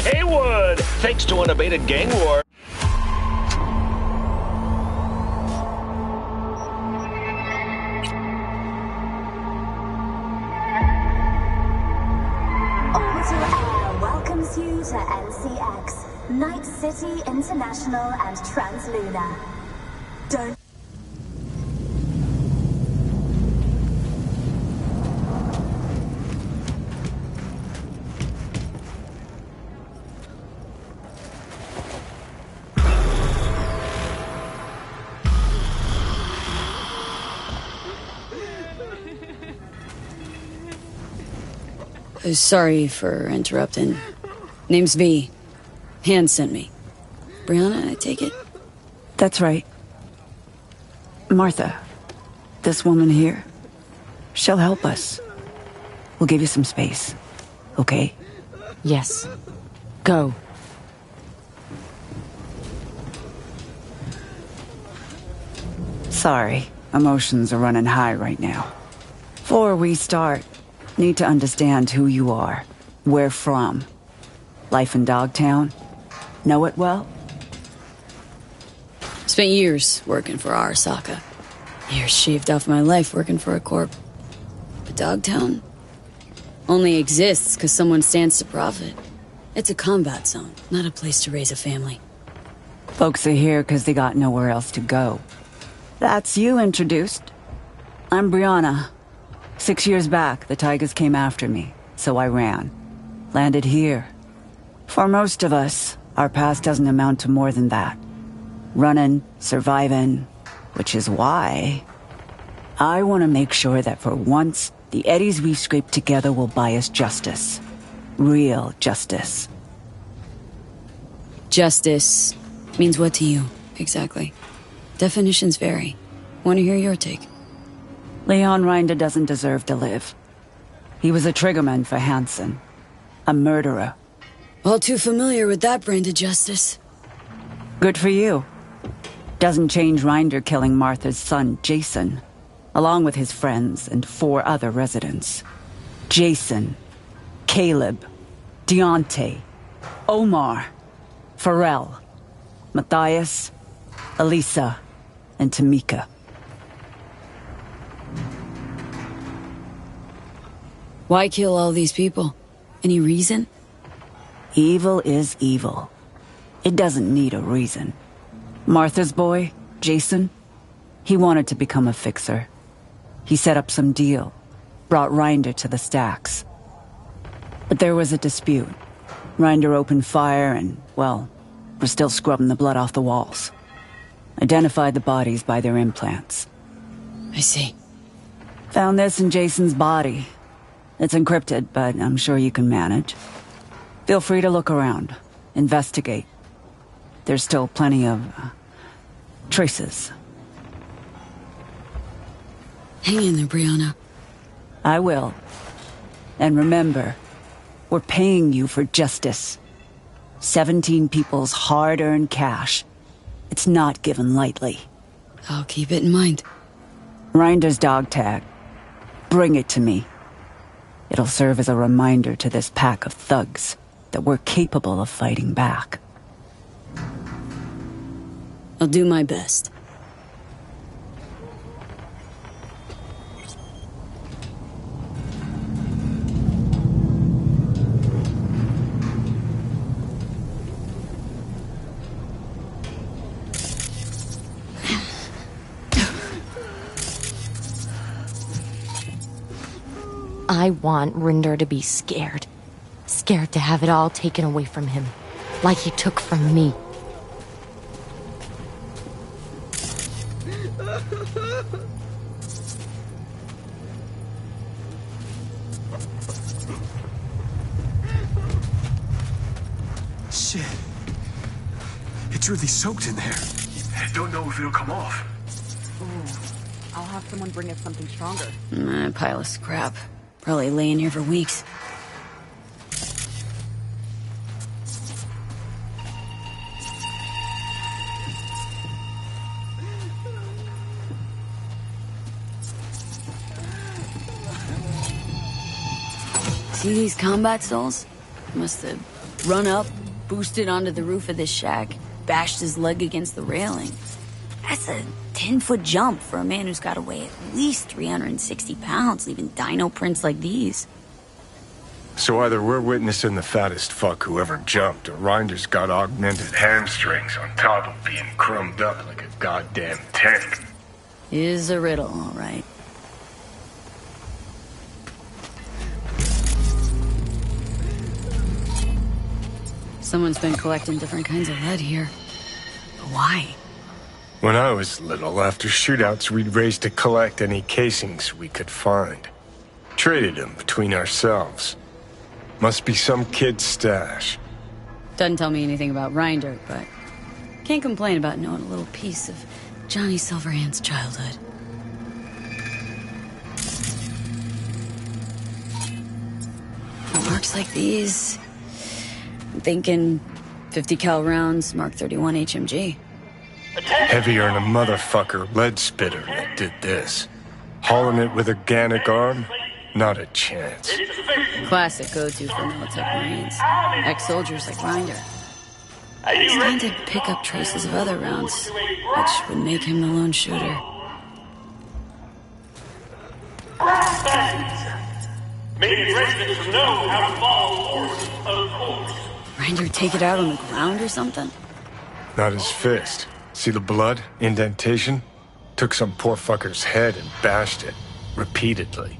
Haywood, thanks to unabated gang war. Orbital Air welcomes you to NCX, Night City International and Transluna. Don't Sorry for interrupting. Name's V. Hand sent me. Brianna, I take it? That's right. Martha, this woman here, she'll help us. We'll give you some space, okay? Yes. Go. Sorry, emotions are running high right now. Before we start, need to understand who you are, where from. Life in Dogtown? Know it well? Spent years working for Arasaka. Years shaved off my life working for a corp. But Dogtown only exists because someone stands to profit. It's a combat zone, not a place to raise a family. Folks are here because they got nowhere else to go. That's you introduced. I'm Brianna. 6 years back, the Tigers came after me, so I ran. Landed here. For most of us, our past doesn't amount to more than that. Running, surviving, which is why I want to make sure that for once, the eddies we've scraped together will buy us justice. Real justice. Justice means what to you, exactly? Definitions vary. Want to hear your take? Leon Rinder doesn't deserve to live. He was a triggerman for Hansen. A murderer. All too familiar with that brand of justice. Good for you. Doesn't change Rinder killing Martha's son, Jason, along with his friends and 4 other residents. Jason, Caleb, Deontay, Omar, Pharrell, Matthias, Elisa, and Tamika. Why kill all these people? Any reason? Evil is evil. It doesn't need a reason. Martha's boy, Jason, he wanted to become a fixer. He set up some deal, brought Rinder to the stacks. But there was a dispute. Rinder opened fire and, well, we're still scrubbing the blood off the walls. Identified the bodies by their implants. I see. Found this in Jason's body. It's encrypted, but I'm sure you can manage. Feel free to look around. Investigate. There's still plenty of traces. Hang in there, Brianna. I will. And remember, we're paying you for justice. 17 people's hard-earned cash. It's not given lightly. I'll keep it in mind. Rinder's dog tag. Bring it to me. It'll serve as a reminder to this pack of thugs that we're capable of fighting back. I'll do my best. I want Rinder to be scared. Scared to have it all taken away from him. Like he took from me. Shit. It's really soaked in there. I don't know if it'll come off. I'll have someone bring us something stronger. A pile of scrap. Probably laying here for weeks. See these combat souls? Must have Run up, boosted onto the roof of this shack, bashed his leg against the railing. That's a 10-foot jump for a man who's got to weigh at least 360 pounds, leaving dino prints like these. So either we're witnessing the fattest fuck who ever jumped, or Rinder's got augmented hamstrings on top of being crumbed up like a goddamn tank. Is a riddle, all right. Someone's been collecting different kinds of lead here. But why? When I was little, after shootouts, we'd race to collect any casings we could find. Traded them between ourselves. Must be some kid's stash. Doesn't tell me anything about Rinder, but can't complain about knowing a little piece of Johnny Silverhand's childhood. Marks like these, I'm thinking 50 cal rounds, Mark 31 HMG. Heavier than a motherfucker lead spitter that did this. Hauling it with a Ganic arm? Not a chance. Classic go-to for Militech Marines. Ex-soldiers like Rinder. He's trying to pick up traces of other rounds, which would make him the lone shooter. Maybe residents know how to fall horses, of course. Rinder take it out on the ground or something? Not his fist. See the blood? Indentation? Took some poor fucker's head and bashed it. Repeatedly.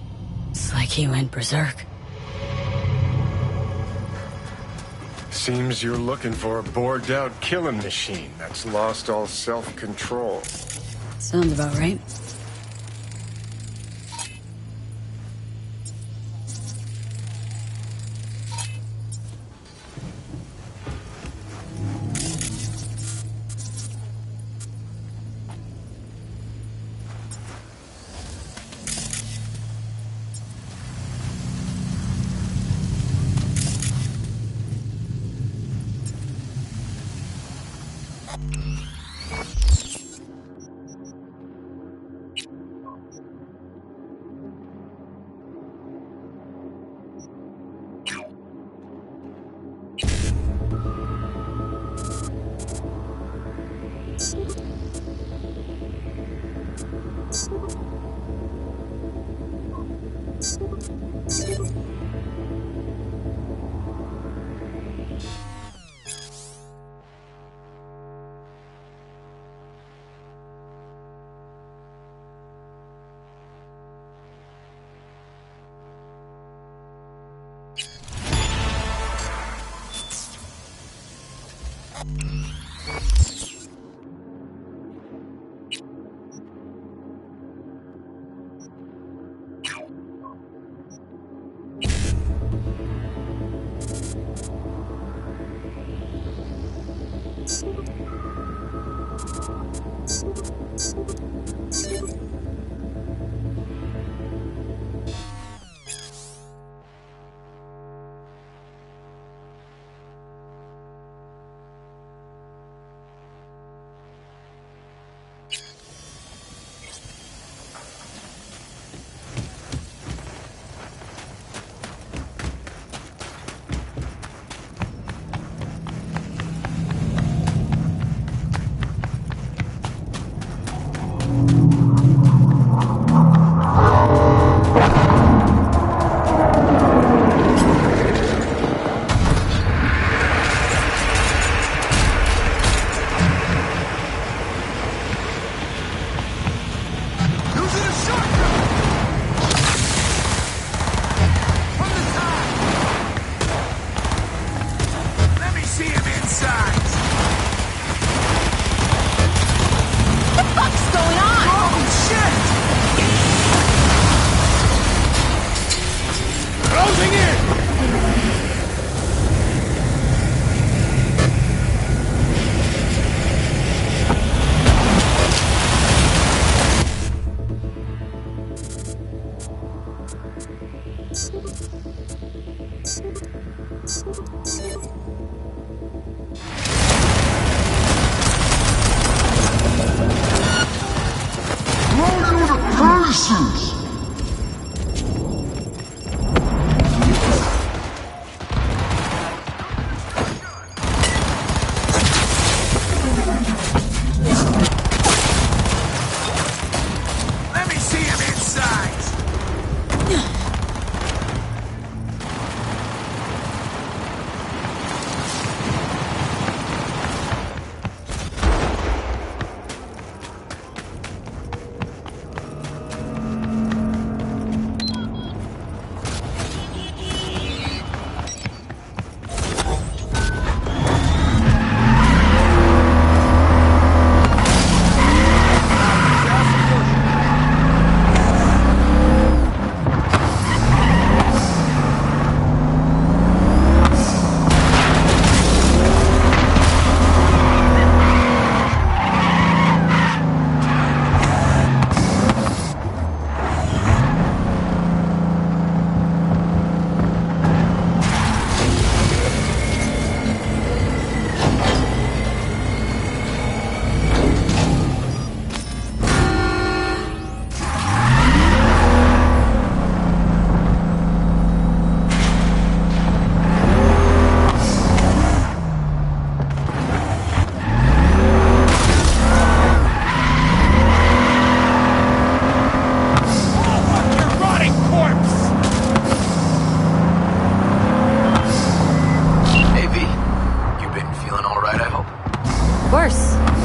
It's like he went berserk. Seems you're looking for a bored-out killing machine that's lost all self-control. Sounds about right.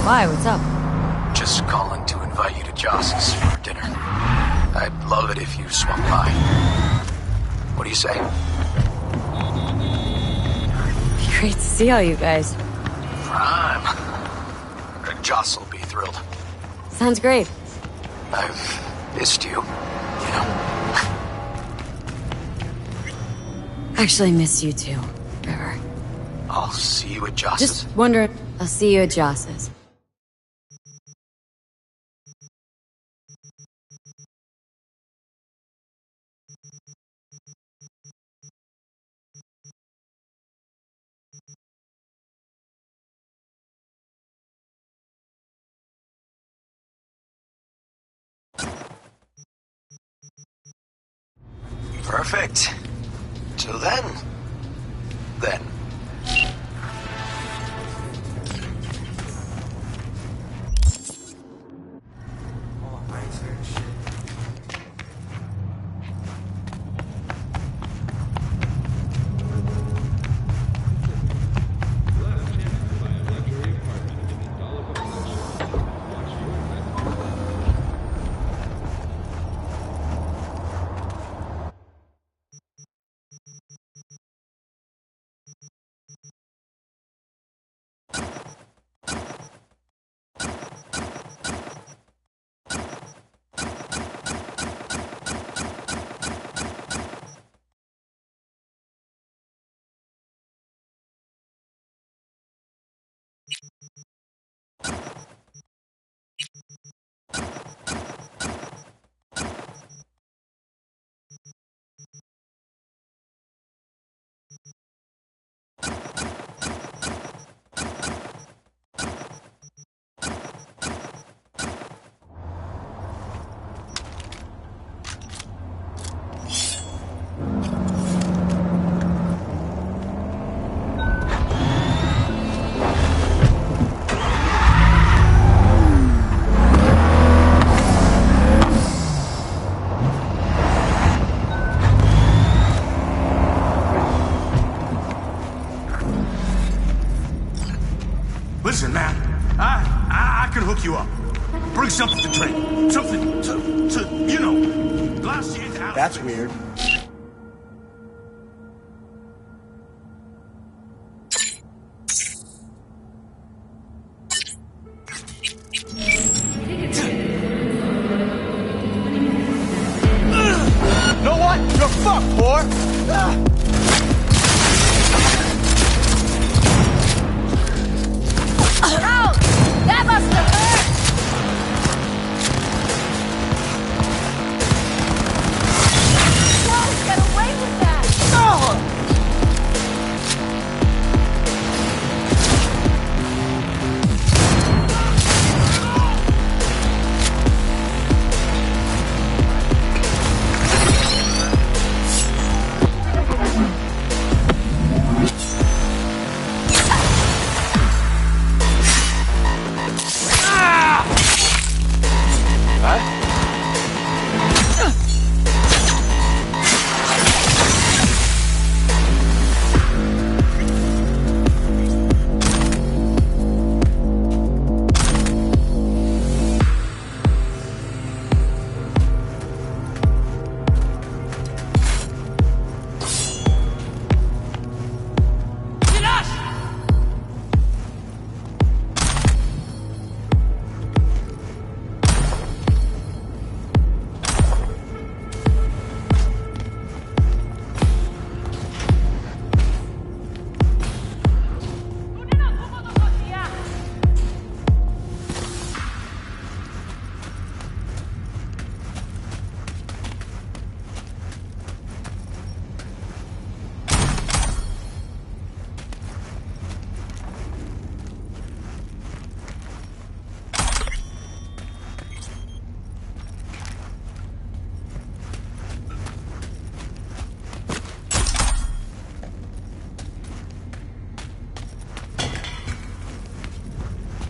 Why? What's up? Just calling to invite you to Joss's for dinner. I'd love it if you swung by. What do you say? Great to see all you guys. Prime. Joss will be thrilled. Sounds great. I've missed you, you know. Actually miss you too, River. I'll see you at Joss's. Just wondering. I'll see you at Joss's. Perfect. Till then. Listen, man, I could hook you up. Bring something to drink. Something to you know, blast you into outer That's space. weird. Know what? You're fucked, whore! Ouch! That must have hurt! Whoa, get away with that!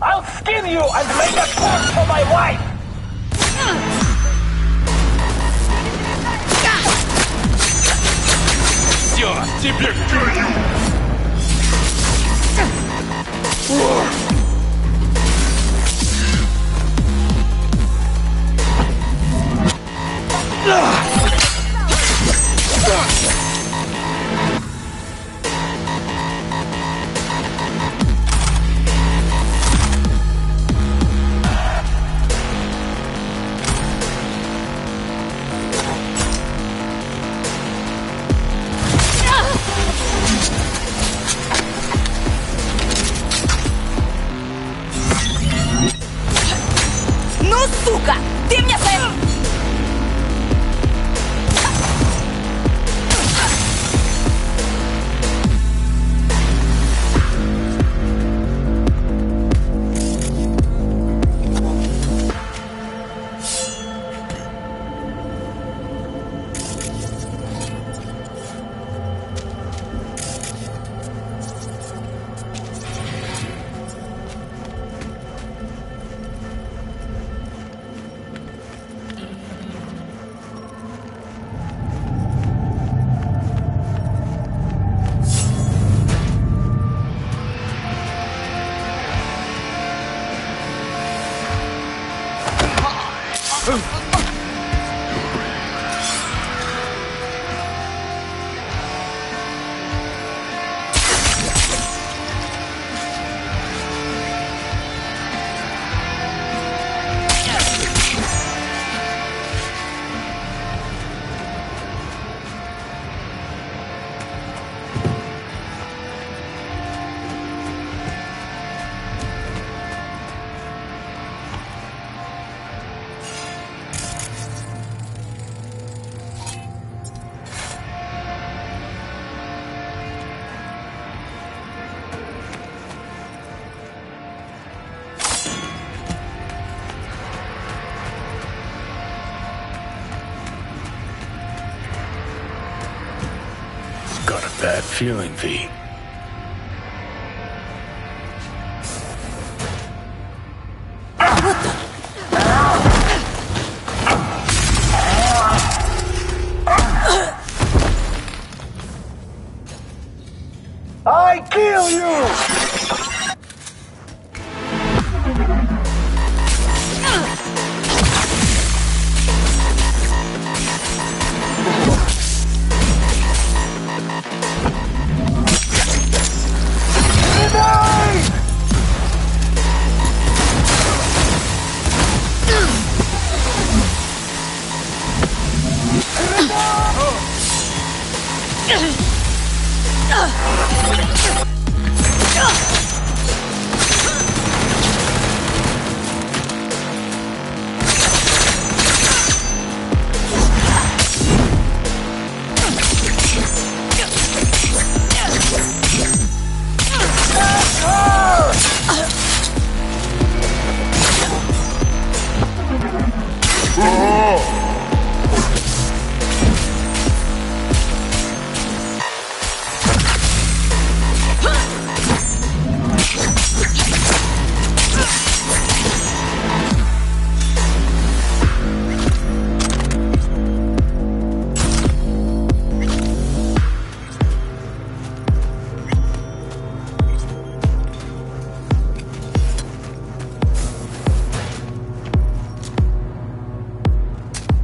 I'll skin you and make a corpse for my wife! Я тебе говорю! Сука! Ты мне своим... Got a bad feeling, V. I kill you!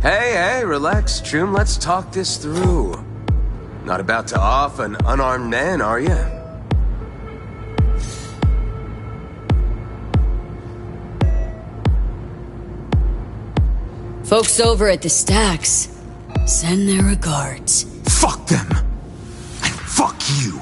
Hey, relax, Choom. Let's talk this through. Not about to off an unarmed man, are you? Folks over at the Stacks send their regards. Fuck them! And fuck you!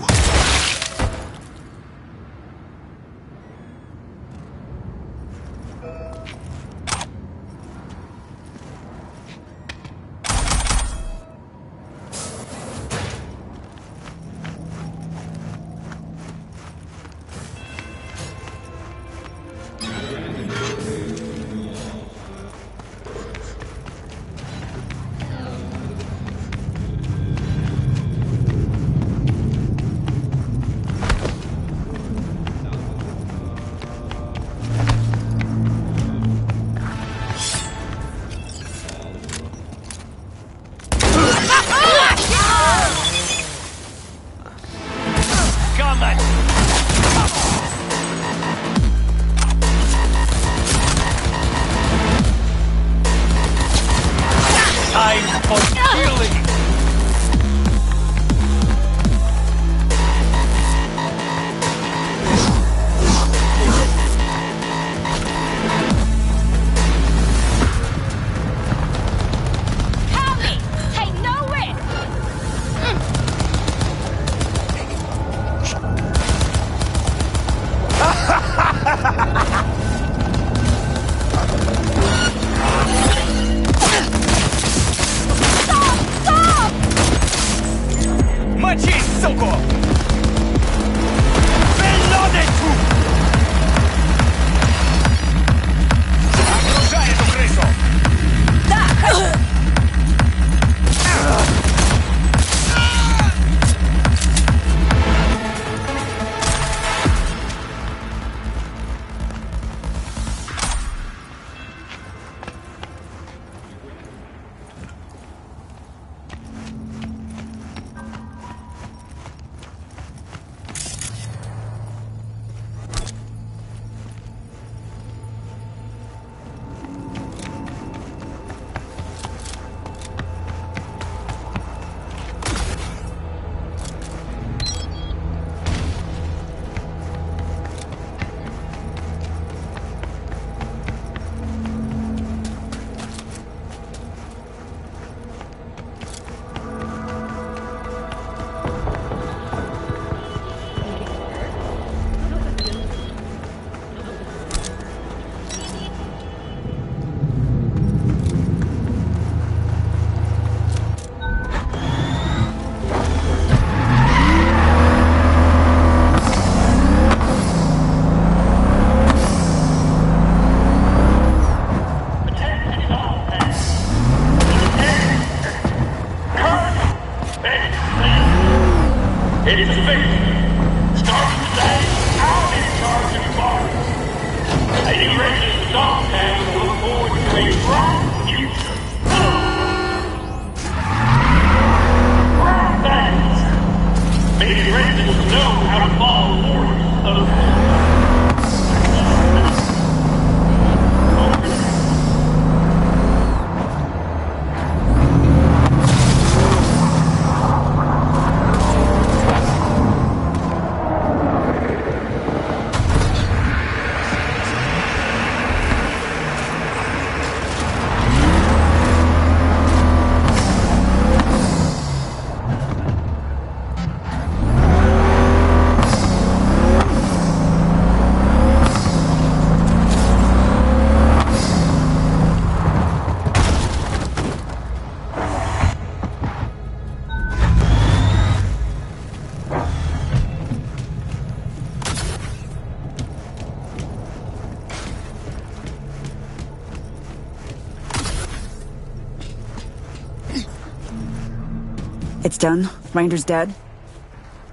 It's done? Reinder's dead?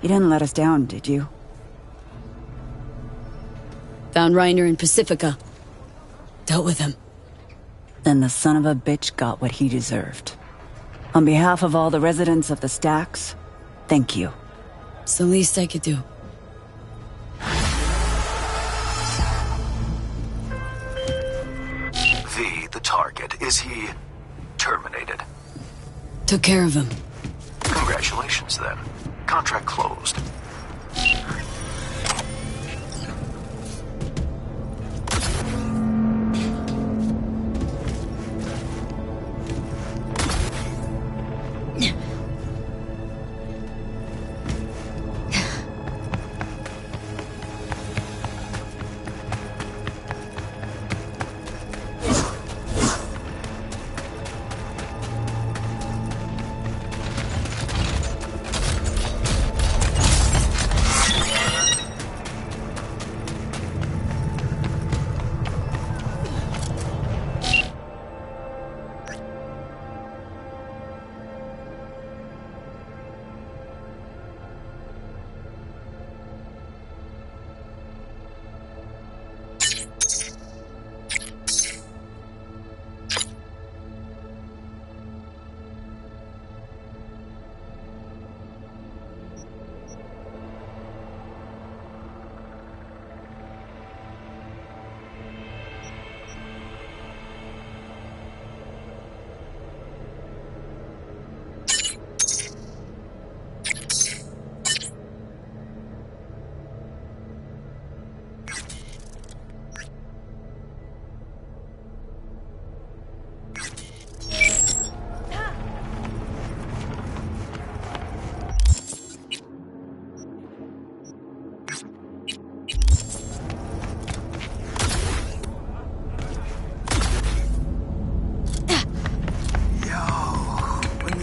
You didn't let us down, did you? Found Reiner in Pacifica. Dealt with him. Then the son of a bitch got what he deserved. On behalf of all the residents of the Stacks, thank you. It's the least I could do. The target. Is he terminated? Took care of him. Congratulations, then. Contract closed.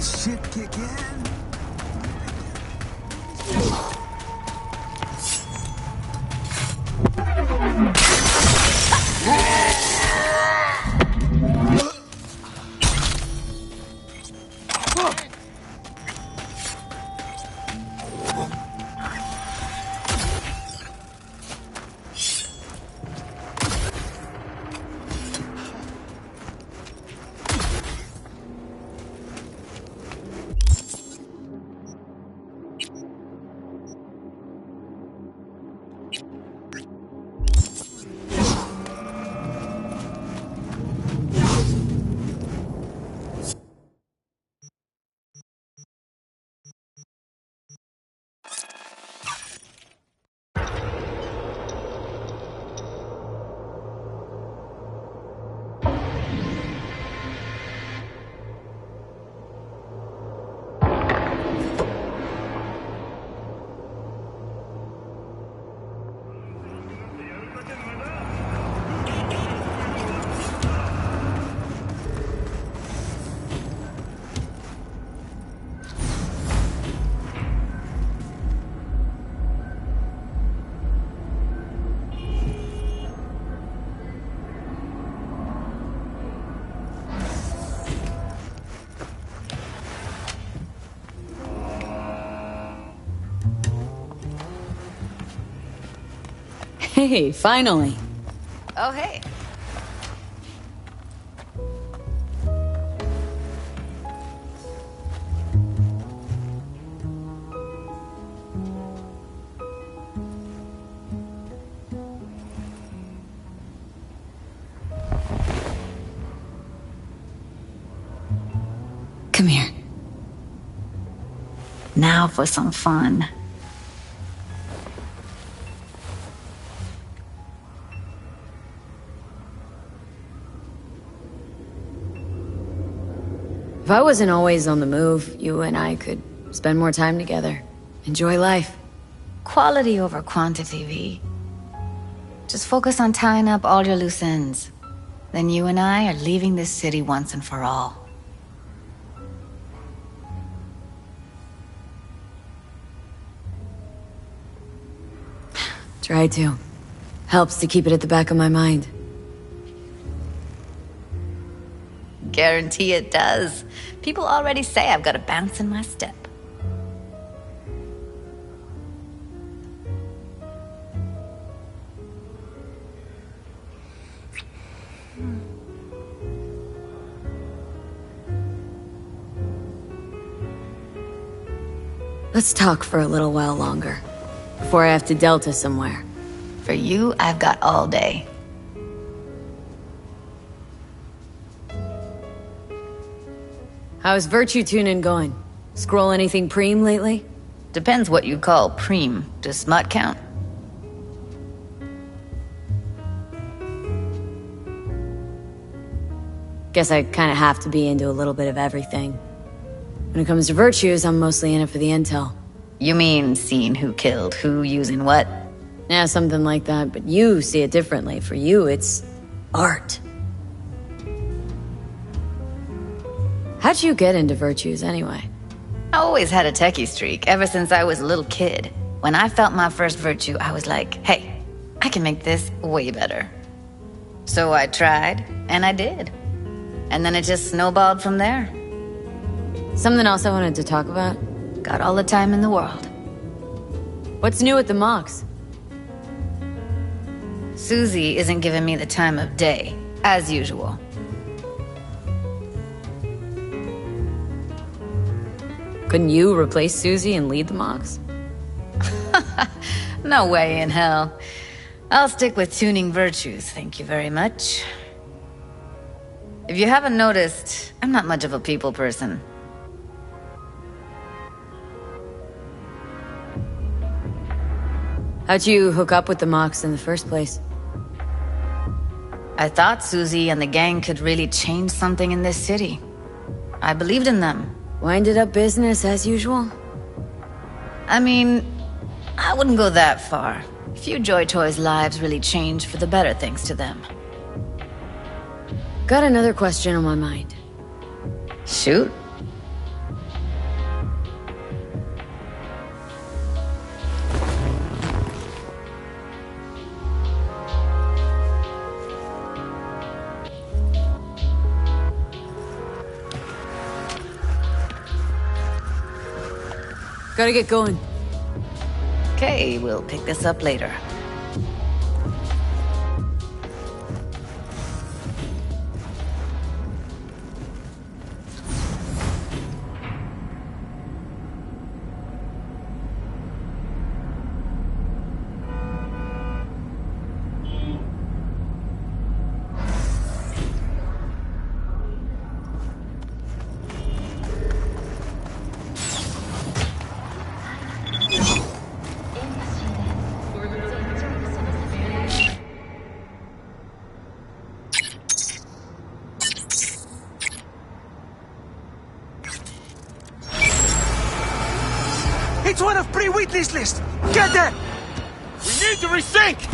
Shit kick in. Hey, finally. Oh, hey. Come here. Now for some fun. If I wasn't always on the move, you and I could spend more time together. Enjoy life. Quality over quantity, V. Just focus on tying up all your loose ends. Then you and I are leaving this city once and for all. Try to. Helps to keep it at the back of my mind. Guarantee it does. People already say I've got a bounce in my step. Let's talk for a little while longer. Before I have to Delta somewhere. For you, I've got all day. How's Virtue Tuning going? Scroll anything preem lately? Depends what you call preem. Does smut count? Guess I kinda have to be into a little bit of everything. When it comes to Virtues, I'm mostly in it for the intel. You mean seeing who killed who, using what? Yeah, something like that, but you see it differently. For you, it's art. How'd you get into Virtues, anyway? I always had a techie streak, ever since I was a little kid. When I felt my first Virtue, I was like, hey, I can make this way better. So I tried, and I did. And then it just snowballed from there. Something else I wanted to talk about? Got all the time in the world. What's new at the Mox? Susie isn't giving me the time of day, as usual. Couldn't you replace Susie and lead the Mox? No way in hell. I'll stick with tuning Virtues, thank you very much. If you haven't noticed, I'm not much of a people person. How'd you hook up with the Mox in the first place? I thought Susie and the gang could really change something in this city. I believed in them. Winded up business as usual? I mean, I wouldn't go that far. Few Joy Toys' lives really changed for the better thanks to them. Got another question on my mind. Shoot. Gotta get going. Okay, we'll pick this up later. It's one of pre-witness list! Get there! We need to resync!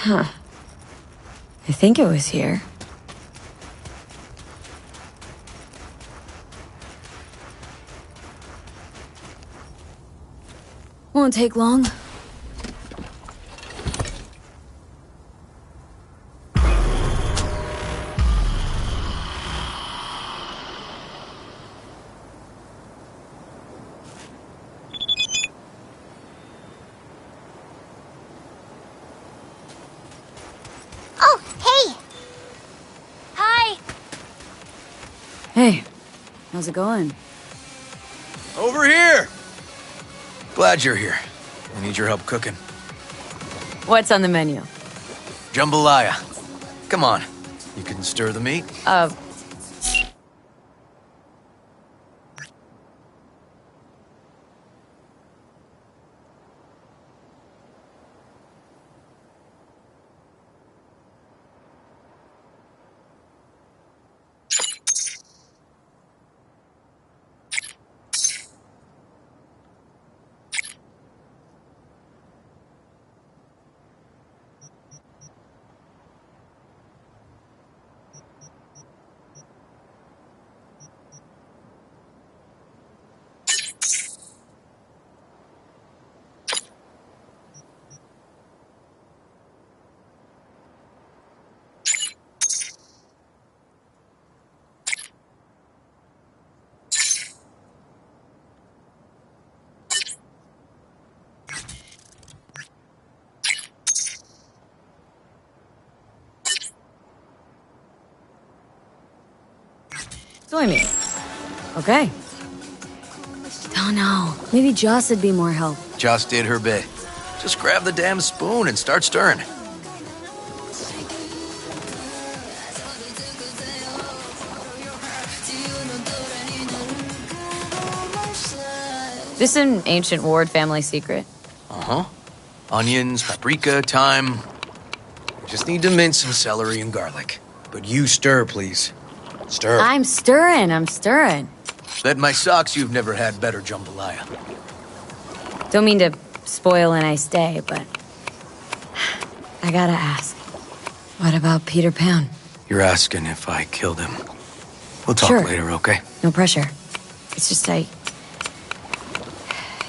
Huh. I think it was here. Won't take long. Oh, hey! Hi! Hey, how's it going? Over here! Glad you're here. We need your help cooking. What's on the menu? Jambalaya. Come on. You can stir the meat? Soy meat. Okay. Oh no, maybe Joss would be more help. Joss did her bit. Just grab the damn spoon and start stirring. This an ancient Ward family secret? Uh-huh. Onions, paprika, thyme. We just need to mince some celery and garlic. But you stir, please. Stir. I'm stirring. Bet my socks you've never had better jambalaya. Don't mean to spoil a nice day, but I gotta ask. What about Peter Pan? You're asking if I killed him. We'll talk Sure. later, okay? No pressure. It's just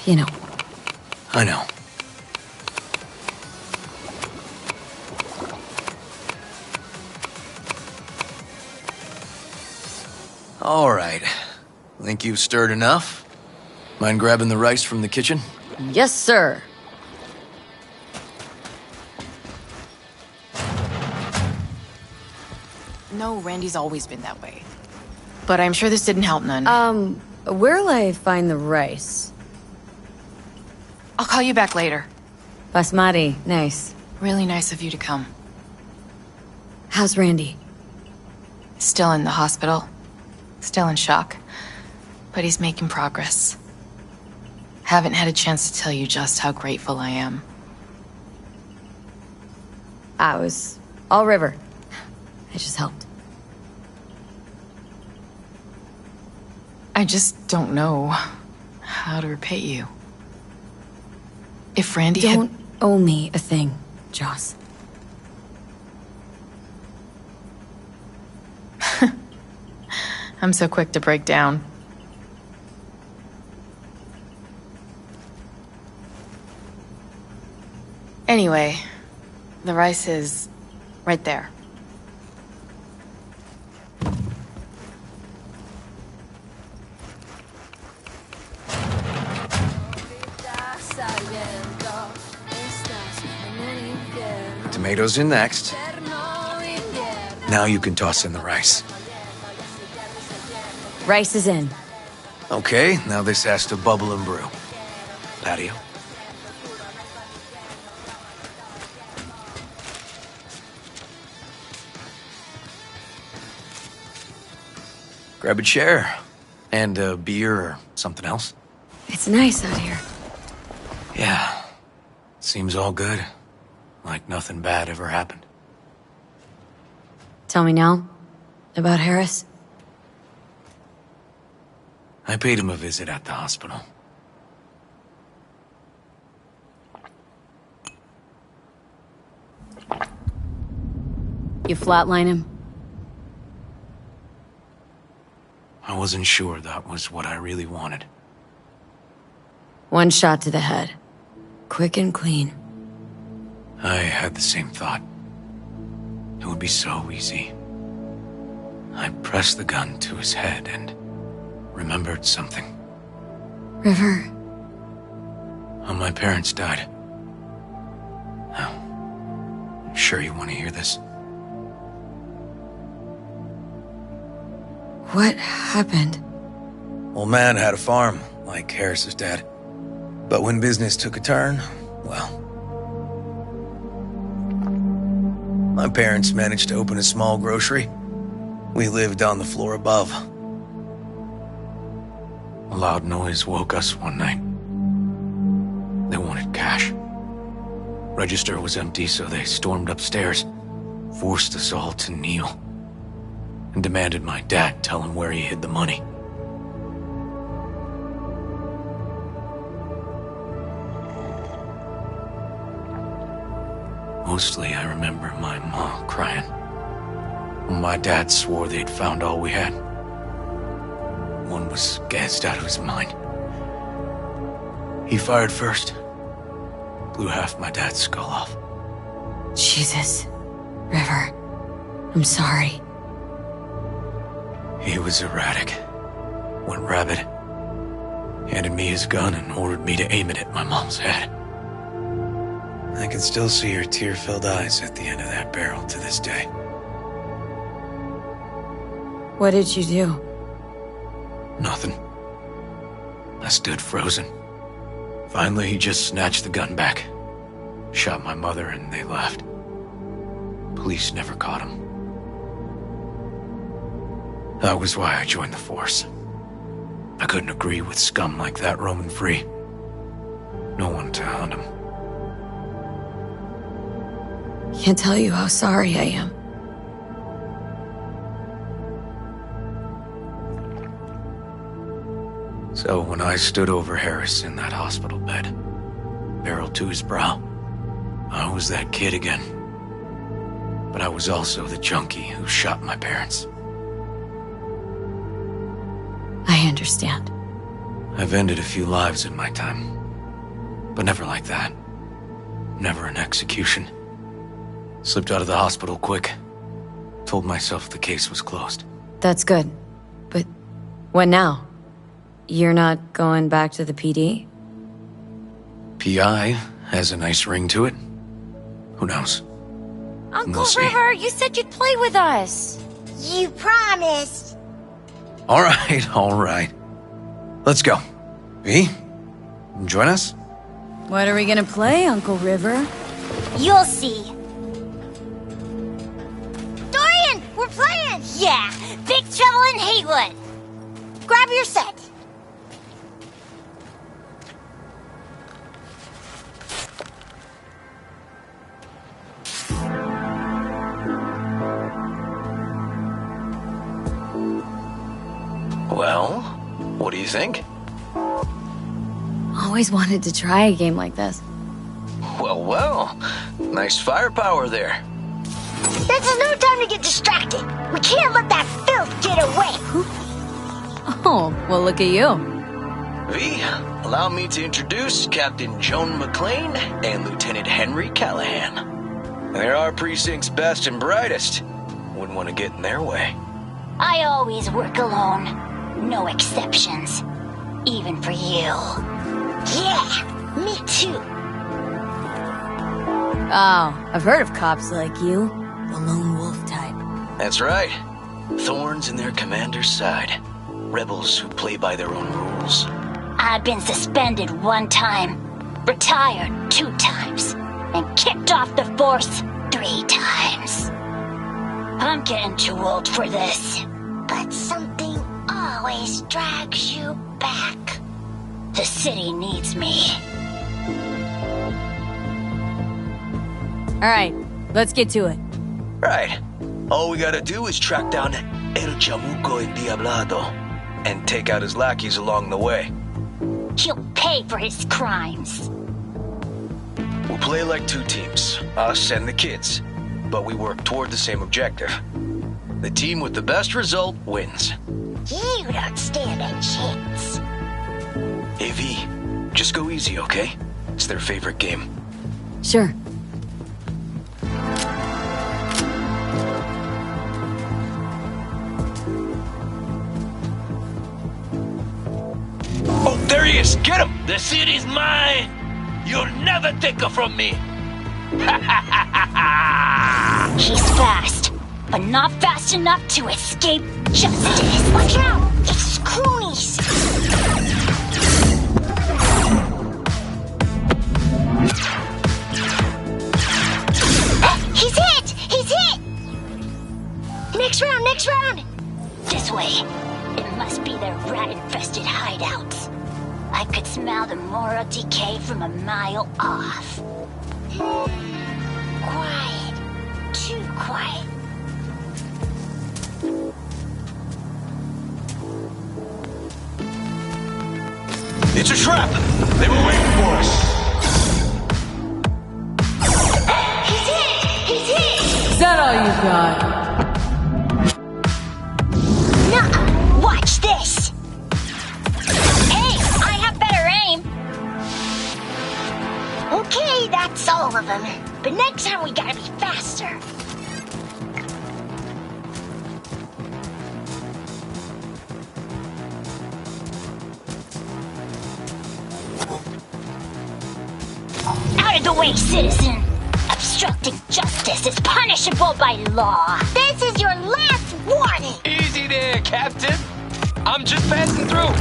you know. I know. All right. Think you've stirred enough? Mind grabbing the rice from the kitchen? Yes, sir. No, Randy's always been that way. But I'm sure this didn't help none. Where'll I find the rice? I'll call you back later. Basmati, nice. Really nice of you to come. How's Randy? Still in the hospital. Still in shock. But he's making progress. Haven't had a chance to tell you just how grateful I am. I was all river. I just helped. I just don't know how to repay you. If Randy Don't owe me a thing, Joss. I'm so quick to break down. Anyway, the rice is right there. Tomatoes in next. Now you can toss in the rice. Rice is in. Okay, now this has to bubble and brew. Patio. Grab a chair. And a beer or something else. It's nice out here. Yeah. Seems all good. Like nothing bad ever happened. Tell me now about Harris. I paid him a visit at the hospital. You flatline him? I wasn't sure that was what I really wanted. One shot to the head. Quick and clean. I had the same thought. It would be so easy. I pressed the gun to his head and remembered something. River. How my parents died. Oh, I'm sure you want to hear this. What happened? Old man had a farm, like Harris's dad. But when business took a turn, well... my parents managed to open a small grocery. We lived on the floor above. A loud noise woke us one night. They wanted cash. Register was empty, so they stormed upstairs, forced us all to kneel, and demanded my dad tell him where he hid the money. Mostly, I remember my ma crying. My dad swore they'd found all we had. One was gassed out of his mind. He fired first. Blew half my dad's skull off. Jesus. River. I'm sorry. He was erratic. Went rabid. Handed me his gun and ordered me to aim it at my mom's head. I can still see her tear-filled eyes at the end of that barrel to this day. What did you do? Nothing. I stood frozen. Finally, he just snatched the gun back. Shot my mother and they left. Police never caught him. That was why I joined the force. I couldn't agree with scum like that roaming free. No one to hunt him. Can't tell you how sorry I am. So when I stood over Harris in that hospital bed, barrel to his brow, I was that kid again. But I was also the junkie who shot my parents. I understand. I've ended a few lives in my time, but never like that. Never an execution. Slipped out of the hospital quick. Told myself the case was closed. That's good. But what now? You're not going back to the PD? PI has a nice ring to it. Who knows? Uncle River, you said you'd play with us. You promised. All right. Let's go. V, join us? What are we gonna play, Uncle River? You'll see. Dorian, we're playing! Yeah, Big Trouble in Haywood. Grab your set. Well, what do you think? Always wanted to try a game like this. Well. Nice firepower there. This is no time to get distracted. We can't let that filth get away. Oh, well, look at you. V, allow me to introduce Captain Joan McClane and Lieutenant Henry Callahan. They're our precinct's best and brightest. Wouldn't want to get in their way. I always work alone. No exceptions. Even for you. Yeah, me too. Oh, I've heard of cops like you. The lone wolf type. That's right. Thorns in their commander's side. Rebels who play by their own rules. I've been suspended 1 time, retired 2 times, and kicked off the force 3 times. I'm getting too old for this. But something always drags you back. The city needs me. All right, let's get to it. Right. All we gotta do is track down El Chamuco Endiablado and take out his lackeys along the way. He'll pay for his crimes. We'll play like 2 teams, us and the kids. but we work toward the same objective. The team with the best result wins. You don't stand a chance. Hey, V, just go easy, okay? It's their favorite game. Sure. Oh, there he is! Get him! The city's mine! You'll never take her from me! He's fast, but not fast enough to escape justice. Watch out! It's Croonies! He's hit! He's hit! Next round, next round! This way. It must be their rat-infested hideouts. I could smell the moral decay from a mile off. Quiet. Too quiet. It's a trap! They were waiting for us! He's hit! He's hit! Is that all you got? Nuh-uh. Watch this! Hey, I have better aim! Okay, that's all of them. But next time we gotta be faster. Out of the way, citizen! Obstructing justice is punishable by law. This is your last warning! Easy there, Captain. I'm just passing through.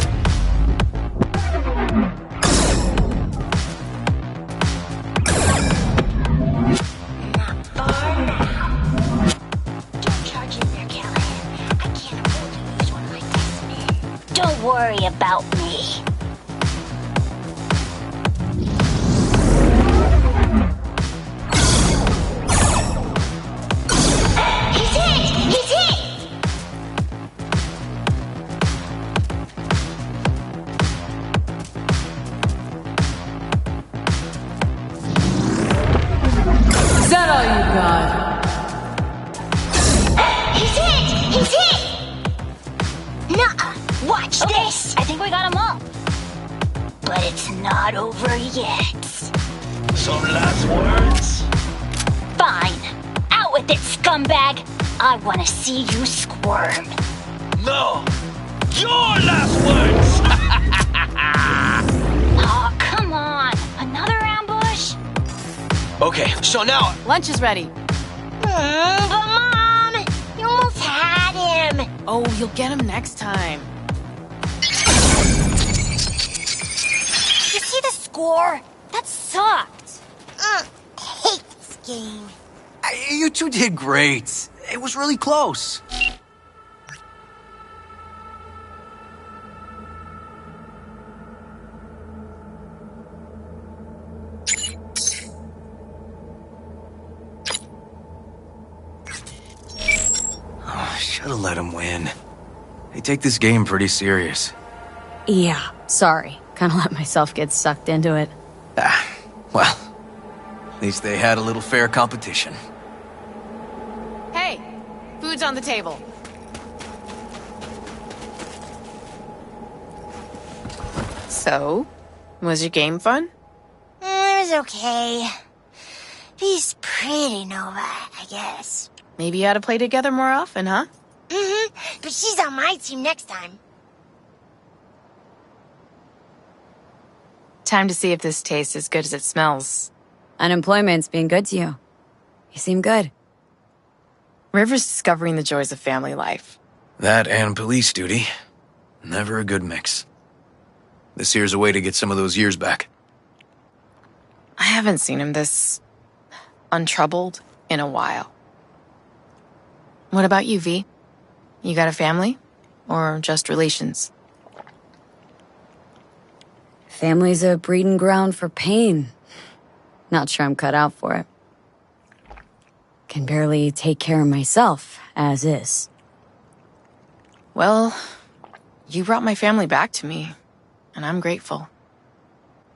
Not far now. Don't charge in there, Callahan. I can't afford to lose one like this. Don't worry about me. He's hit! He's hit! Is that all you got? He's hit! He's hit! Nuh-uh. Watch this! I think we got them all. But it's not over yet. Some last words? Fine. Out with it, scumbag! I want to see you squirm. No! Your last words! Oh, come on. Another ambush? Okay, so now... Lunch is ready. But Mom, you almost had him. Oh, you'll get him next time. You see the score? That sucked. Hate this game. You two did great. It was really close. Oh, should have let him win. They take this game pretty serious. Yeah, sorry. Kinda let myself get sucked into it. Well, at least they had a little fair competition. Hey, food's on the table. So, was your game fun? It was okay. He's pretty, Nova, I guess. Maybe you ought to play together more often, huh? Mm-hmm. But she's on my team next time. Time to see if this tastes as good as it smells. Unemployment's being good to you. You seem good. River's discovering the joys of family life. That and police duty. Never a good mix. This here's a way to get some of those years back. I haven't seen him this untroubled in a while. What about you, V? You got a family? Or just relations? Family's a breeding ground for pain. Not sure I'm cut out for it. Can barely take care of myself, as is. Well, you brought my family back to me, and I'm grateful.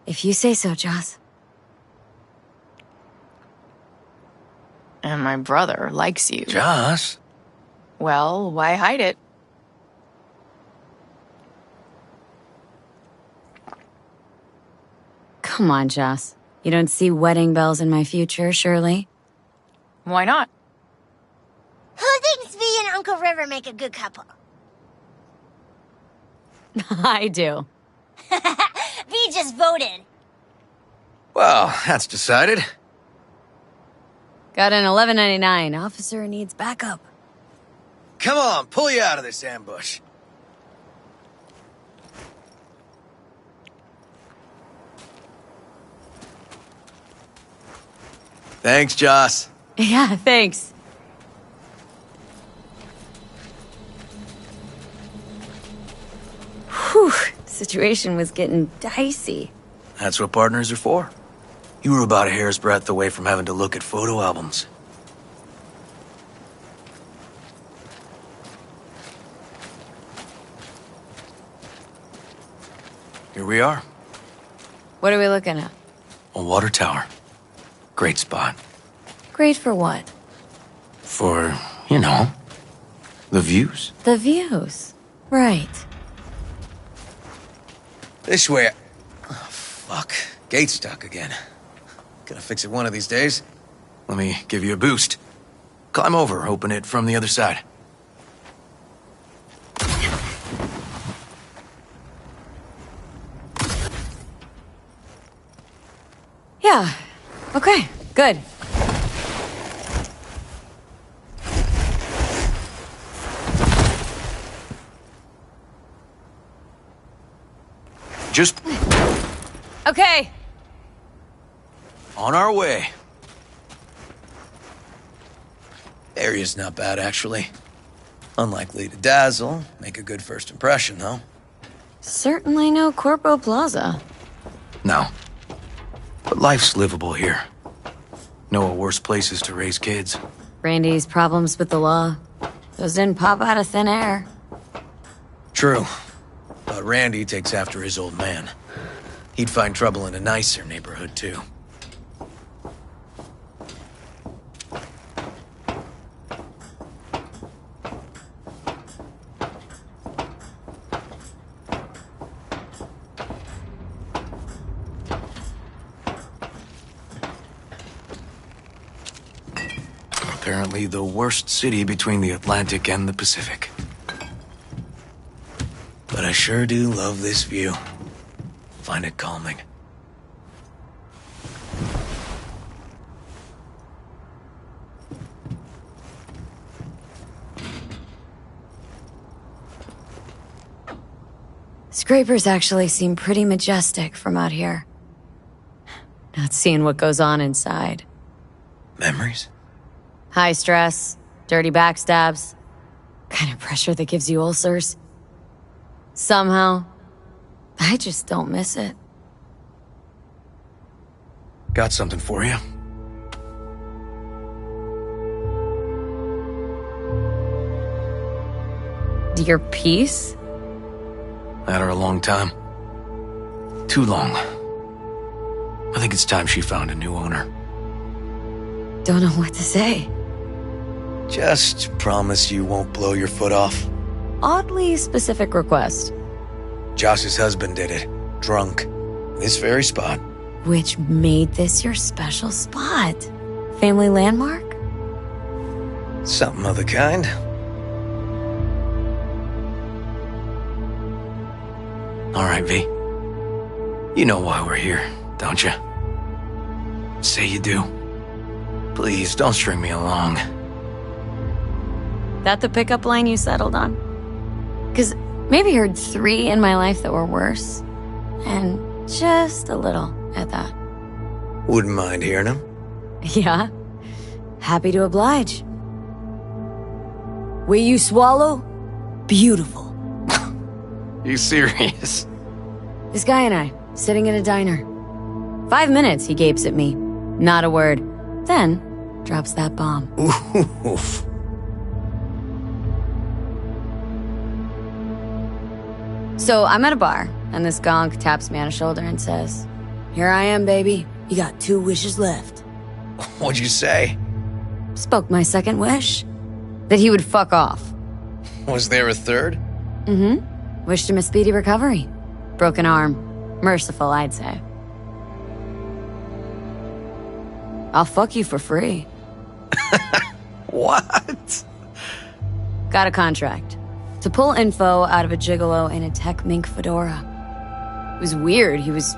If you say so, Joss. And my brother likes you. Joss? Well, why hide it? Come on, Joss. You don't see wedding bells in my future, surely? Why not? Who thinks V and Uncle River make a good couple? I do. V just voted. Well, that's decided. Got an 1199. Officer needs backup. Come on, pull you out of this ambush. Thanks, Joss. Yeah, thanks. Whew, situation was getting dicey. That's what partners are for. You were about a hair's breadth away from having to look at photo albums. Here we are. What are we looking at? A water tower. Great spot. Great for what? For, you know, the views. The views. Right. This way. Oh, fuck. Gate's stuck again. Gonna fix it one of these days. Let me give you a boost. Climb over, open it from the other side. Yeah. Okay, good. Just Okay. on our way. Area's not bad, actually. Unlikely to dazzle. Make a good first impression, though. Certainly no Corpo Plaza. No. But life's livable here. Know of worse places to raise kids. Randy's problems with the law. Those didn't pop out of thin air. True. But Randy takes after his old man. He'd find trouble in a nicer neighborhood, too. Apparently the worst city between the Atlantic and the Pacific. But I sure do love this view. Find it calming. Scrapers actually seem pretty majestic from out here. Not seeing what goes on inside. Memories? High stress, dirty backstabs, kind of pressure that gives you ulcers. Somehow, I just don't miss it. Got something for you. Your piece? Had her a long time. Too long. I think it's time she found a new owner. Don't know what to say. Just promise you won't blow your foot off. Oddly specific request. Josh's husband did it. Drunk. This very spot. Which made this your special spot? Family landmark? Something of the kind. All right, V. You know why we're here, don't you? Say you do. Please, don't string me along. That the pickup line you settled on? 'Cause maybe heard 3 in my life that were worse. And just a little at that. Wouldn't mind hearing him. Yeah. Happy to oblige. Will you swallow? Beautiful. You serious? This guy and I, sitting in a diner. 5 minutes, he gapes at me. Not a word. Then, drops that bomb. Oof. So I'm at a bar, and this gonk taps me on the shoulder and says, "Here I am, baby. You got 2 wishes left." What'd you say? Spoke my second wish. That he would fuck off. Was there a third? Mm-hmm. Wished him a speedy recovery. Broken arm. Merciful, I'd say. I'll fuck you for free. What? Got a contract. To pull info out of a gigolo in a tech mink fedora. It was weird. He was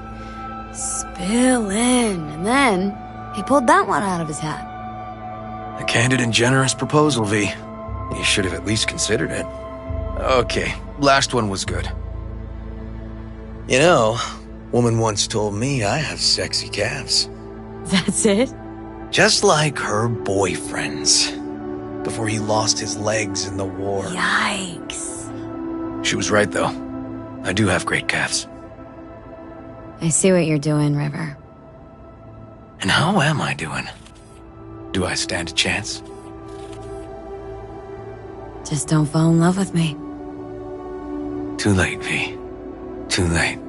spilling. And then he pulled that one out of his hat. A candid and generous proposal, V. You should have at least considered it. Okay, last one was good. You know, woman once told me I have sexy calves. That's it? Just like her boyfriend's. Before he lost his legs in the war. Yikes. She was right, though. I do have great calves. I see what you're doing, River. And how am I doing? Do I stand a chance? Just don't fall in love with me. Too late, V. Too late.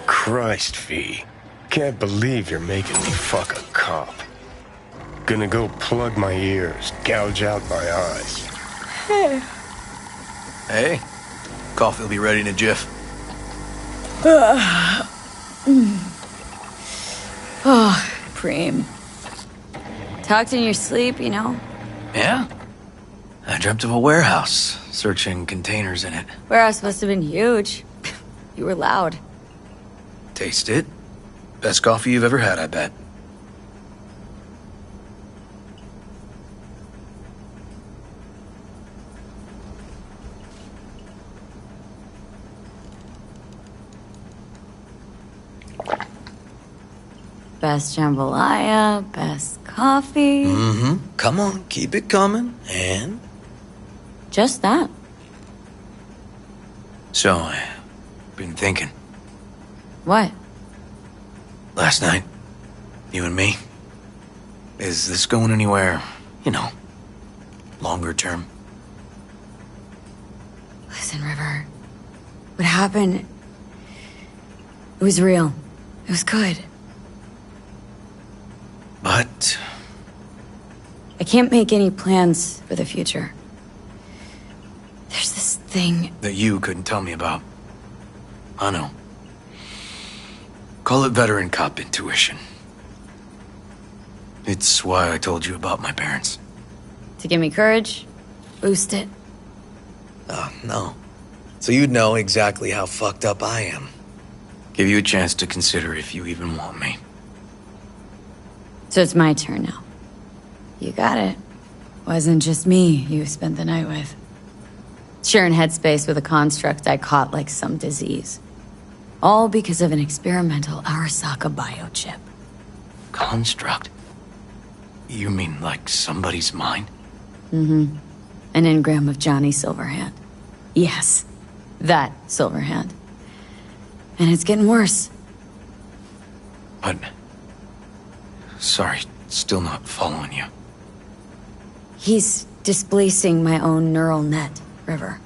Christ, V. Can't believe you're making me fuck a cop. Gonna go plug my ears, gouge out my eyes. Hey, coffee will be ready in a jiff. Oh, Preem. Talked in your sleep, you know? Yeah? I dreamt of a warehouse, searching containers in it. Warehouse must have been huge. You were loud. Taste it. Best coffee you've ever had, I bet. Best jambalaya, best coffee. Mm-hmm. Come on, keep it coming. And? Just that. So, I've been thinking. What? Last night, you and me. Is this going anywhere, you know, longer term? Listen, River. What happened... It was real. It was good. But... I can't make any plans for the future. There's this thing... that you couldn't tell me about. I know. Call it veteran cop intuition. It's why I told you about my parents. To give me courage? Boost it? Oh, no. So you'd know exactly how fucked up I am. Give you a chance to consider if you even want me. So it's my turn now. You got it. Wasn't just me you spent the night with. Sharing headspace with a construct I caught like some disease. All because of an experimental Arasaka biochip. Construct? You mean like somebody's mind? Mm-hmm. An engram of Johnny Silverhand. Yes, that Silverhand. And it's getting worse. But... Sorry, still not following you. He's displacing my own neural net, River.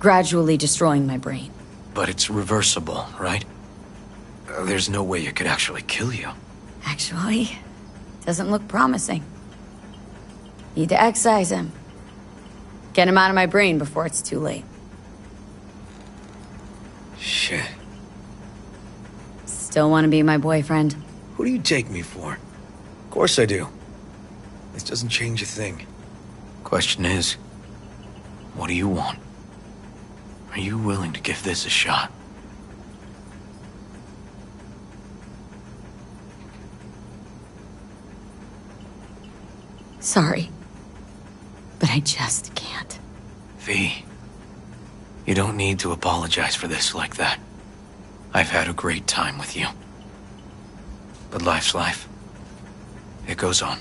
Gradually destroying my brain. But it's reversible, right? There's no way it could actually kill you. Actually, doesn't look promising. Need to excise him. Get him out of my brain before it's too late. Shit. Still want to be my boyfriend? Who do you take me for? Of course I do. This doesn't change a thing. Question is, what do you want? Are you willing to give this a shot? Sorry. But I just can't. V, you don't need to apologize for this like that. I've had a great time with you. But life's life. It goes on.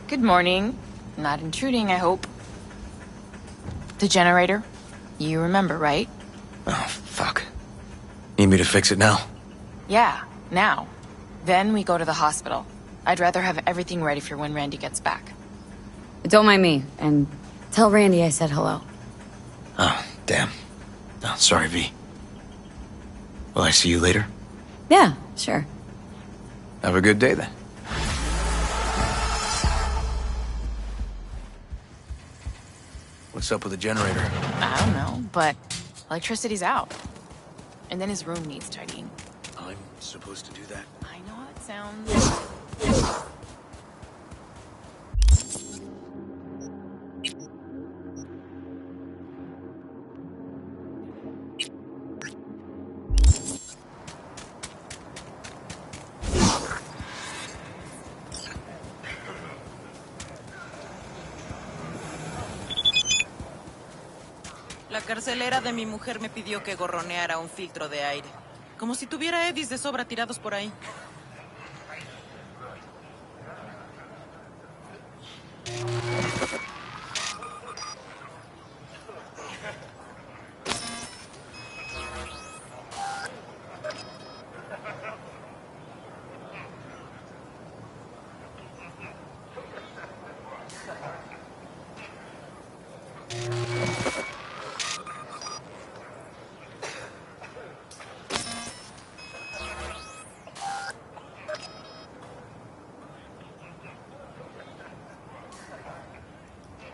Good morning. Not intruding, I hope. The generator? You remember, right? Oh, fuck. Need me to fix it now? Yeah, now. Then we go to the hospital. I'd rather have everything ready for when Randy gets back. Don't mind me, and tell Randy I said hello. Oh, damn. Oh, sorry, V. Will I see you later? Yeah, sure. Have a good day, then. What's up with the generator? I don't know, but electricity's out. And then his room needs tidying. I'm supposed to do that? I know how it sounds. La carcelera de mi mujer me pidió que gorroneara un filtro de aire. Como si tuviera eddies de sobra tirados por ahí.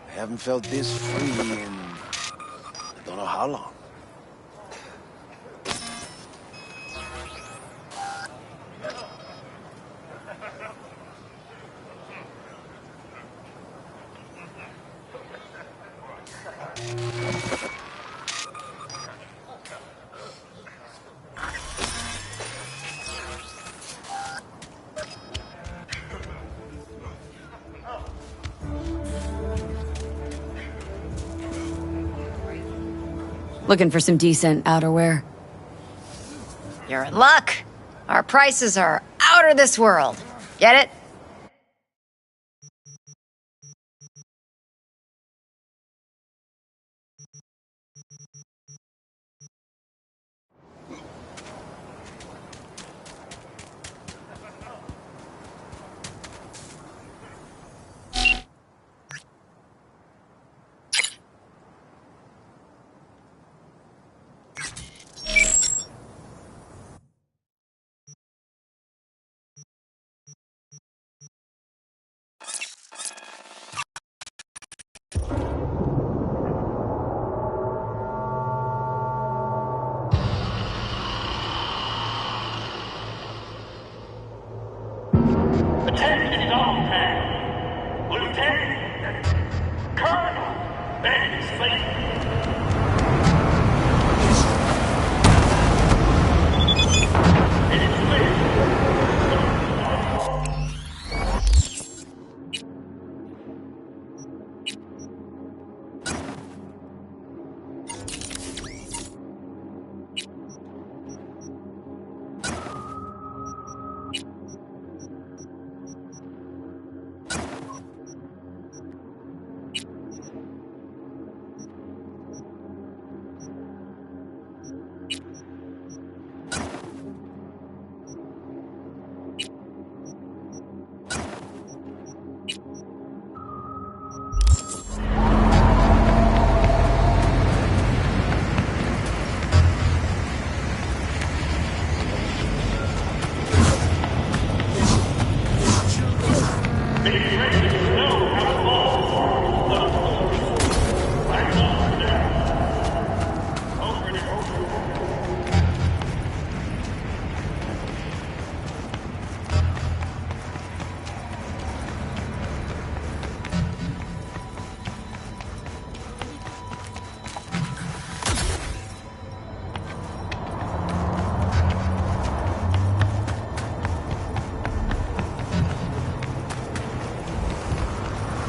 I haven't felt this free in I don't know how long. Looking for some decent outerwear. You're in luck. Our prices are out of this world. Get it?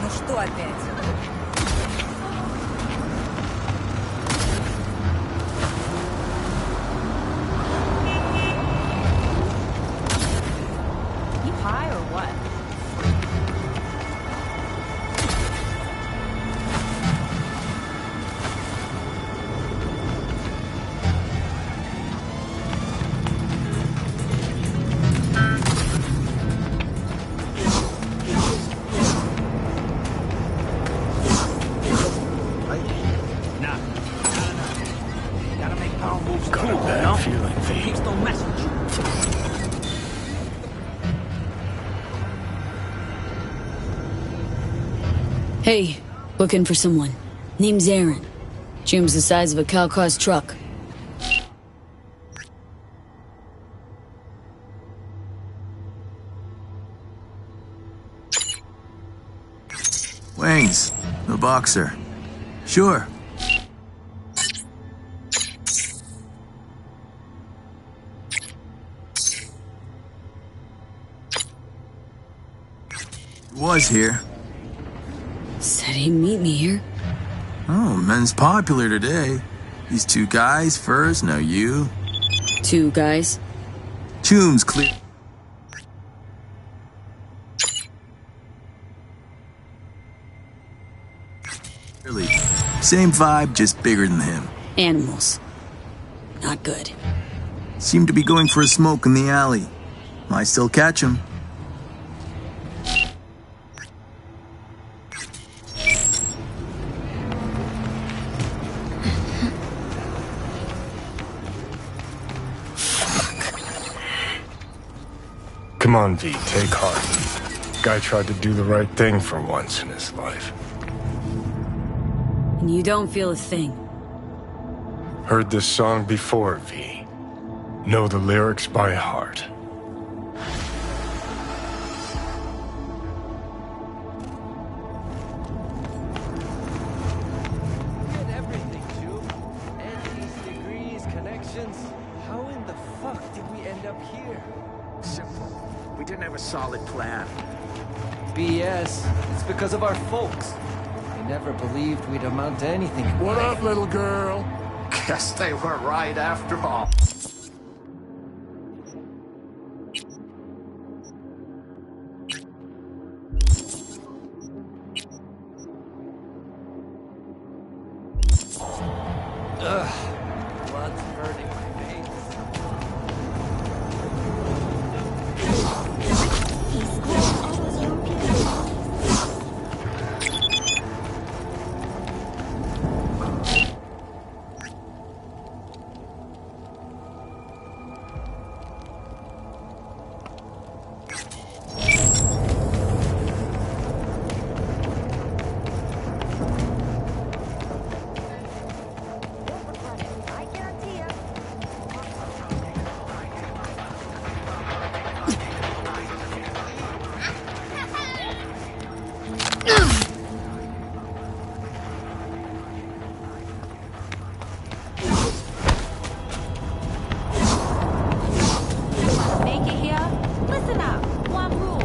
Ну что опять? You high or what? Hey, looking for someone. Name's Aaron. Jim's the size of a cow-caused truck. Wayne's, the boxer. Sure. Was here. Said he'd meet me here. Oh, men's popular today. These two guys first, now you. Two guys? Tomb's clear. Same vibe, just bigger than him. Animals. Not good. Seemed to be going for a smoke in the alley. Might still catch him. Come on, V, take heart. Guy tried to do the right thing for once in his life. And you don't feel a thing. Heard this song before, V. Know the lyrics by heart. Get everything, June. Entities, degrees, connections. How in the fuck did we end up here? Simple. We didn't have a solid plan. BS. It's because of our folks. They never believed we'd amount to anything. What up, little girl? Guess they were right after all. Ugh. Blood's hurting my veins. Make it here? Listen up. One rule.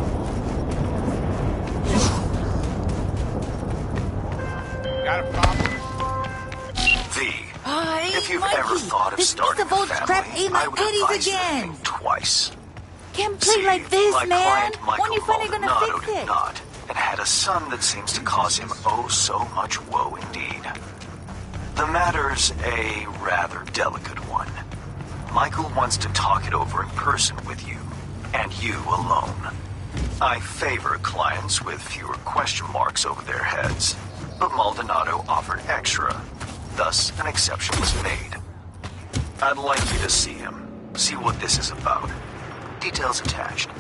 Got a problem? V, Hey, if you've Mikey, ever thought of this starting Mr. a Volt's crap family, ate my I would titties advise you to again. think twice. Can't play See, like this, my man. client Michael When you finally gonna Maldonado fix did it? not, and had a son that seems to cause him oh so much woe indeed. The matter's a rather delicate one. Michael wants to talk it over in person with you, and you alone. I favor clients with fewer question marks over their heads, but Maldonado offered extra, thus an exception was made. I'd like you to see him, see what this is about. Details attached.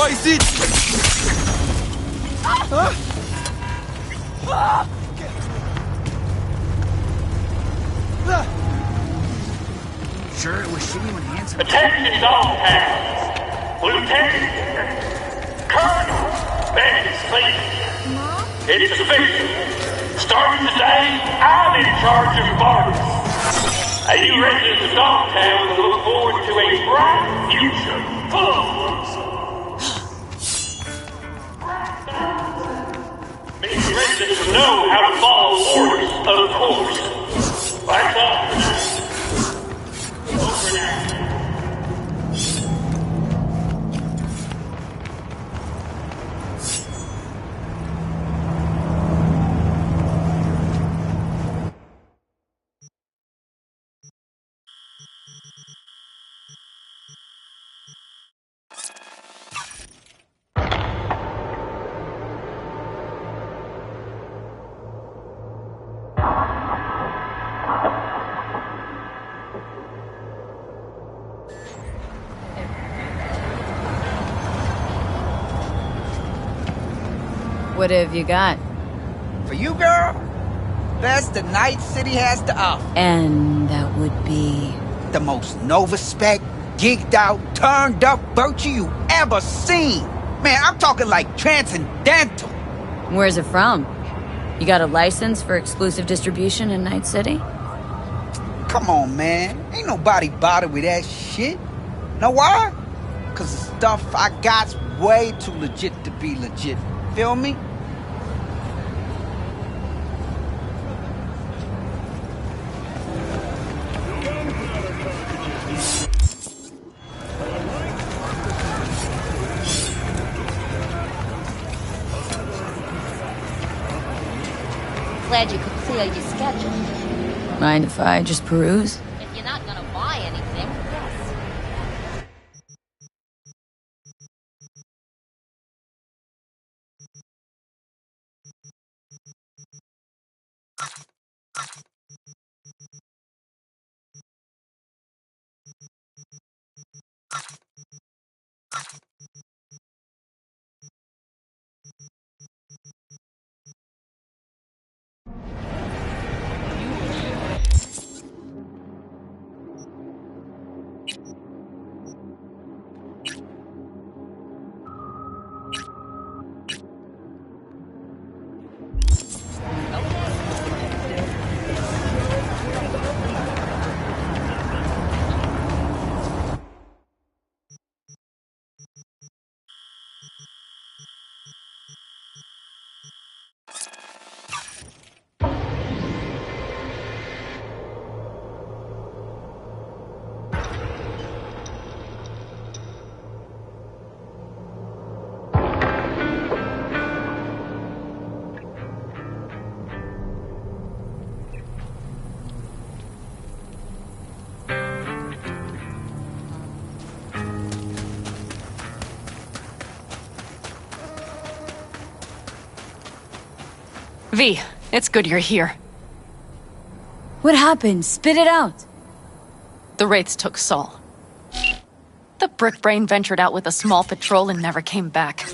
Slice it! Huh? Sure, it was shitty when Hanson... Attention all hands. Lieutenant, Colonel, Bandit Sleep. It's official. Starting today, I'm in charge of Vargas. You residents of Dogtown will look forward to a bright future full of Many residents will know how to follow orders, of course. That's all. Over now. What have you got? For you, girl, best the Night City has to offer. And that would be... The most Nova-spec, geeked out, turned up virtue you ever seen. Man, I'm talking like transcendental. Where's it from? You got a license for exclusive distribution in Night City? Come on, man. Ain't nobody bothered with that shit. Know why? Cause the stuff I got's way too legit to be legit. Feel me? Glad you could clear your schedule. Mind if I just peruse? If you're not gonna buy anything, yes. V, it's good you're here. What happened? Spit it out. The Wraiths took Saul. The Brick Brain ventured out with a small patrol and never came back.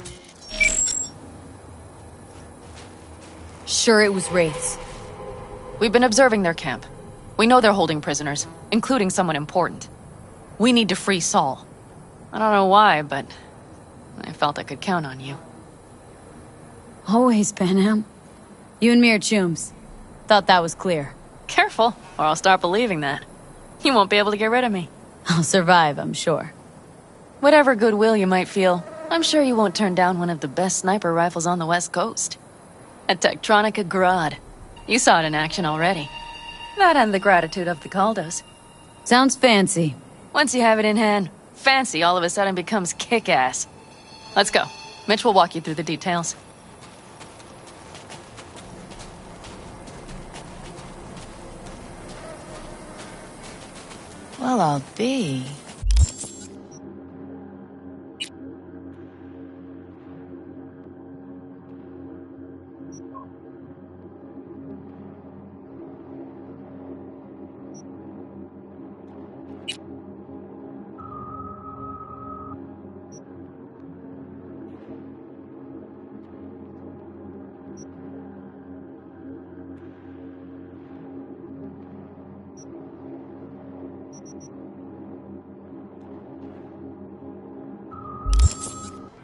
Sure it was Wraiths. We've been observing their camp. We know they're holding prisoners, including someone important. We need to free Saul. I don't know why, but I felt I could count on you. Always, Panam. You and me are chums. Thought that was clear. Careful, or I'll start believing that. You won't be able to get rid of me. I'll survive, I'm sure. Whatever goodwill you might feel, I'm sure you won't turn down one of the best sniper rifles on the West Coast. A Tektronica Grad. You saw it in action already. That and the gratitude of the Caldos. Sounds fancy. Once you have it in hand, fancy all of a sudden becomes kick-ass. Let's go. Mitch will walk you through the details. Well, I'll be.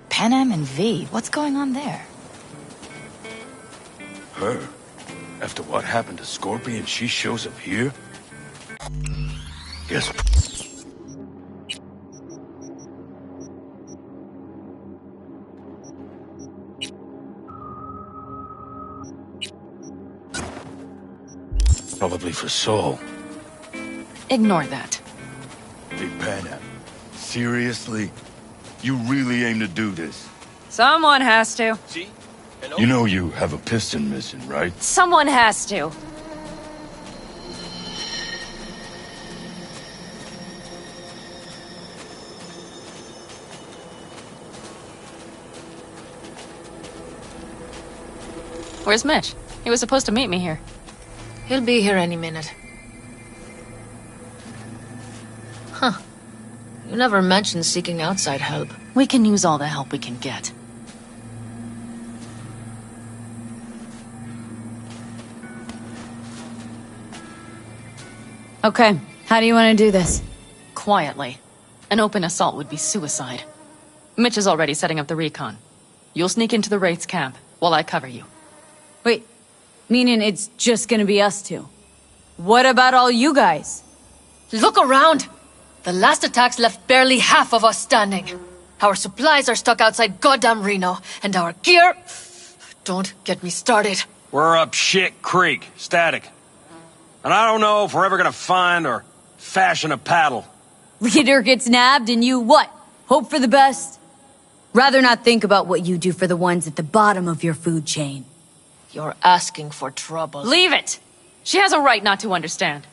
Panam and V, what's going on there? Her? After what happened to Scorpion, she shows up here? Guess... Probably for Saul. Ignore that. Big Panam, seriously? You really aim to do this? Someone has to. You know you have a piston missing, right? Someone has to. Where's Mitch? He was supposed to meet me here. He'll be here any minute. Huh. You never mentioned seeking outside help. We can use all the help we can get. Okay, how do you want to do this? Quietly. An open assault would be suicide. Mitch is already setting up the recon. You'll sneak into the Wraith's camp while I cover you. Wait, meaning it's just gonna be us two? What about all you guys? Look around! The last attacks left barely half of us standing. Our supplies are stuck outside goddamn Reno, and our gear... Don't get me started. We're up Shit Creek, static. And I don't know if we're ever gonna find or fashion a paddle. Leader gets nabbed and you what? Hope for the best? Rather not think about what you do for the ones at the bottom of your food chain. You're asking for trouble. Leave it! She has a right not to understand.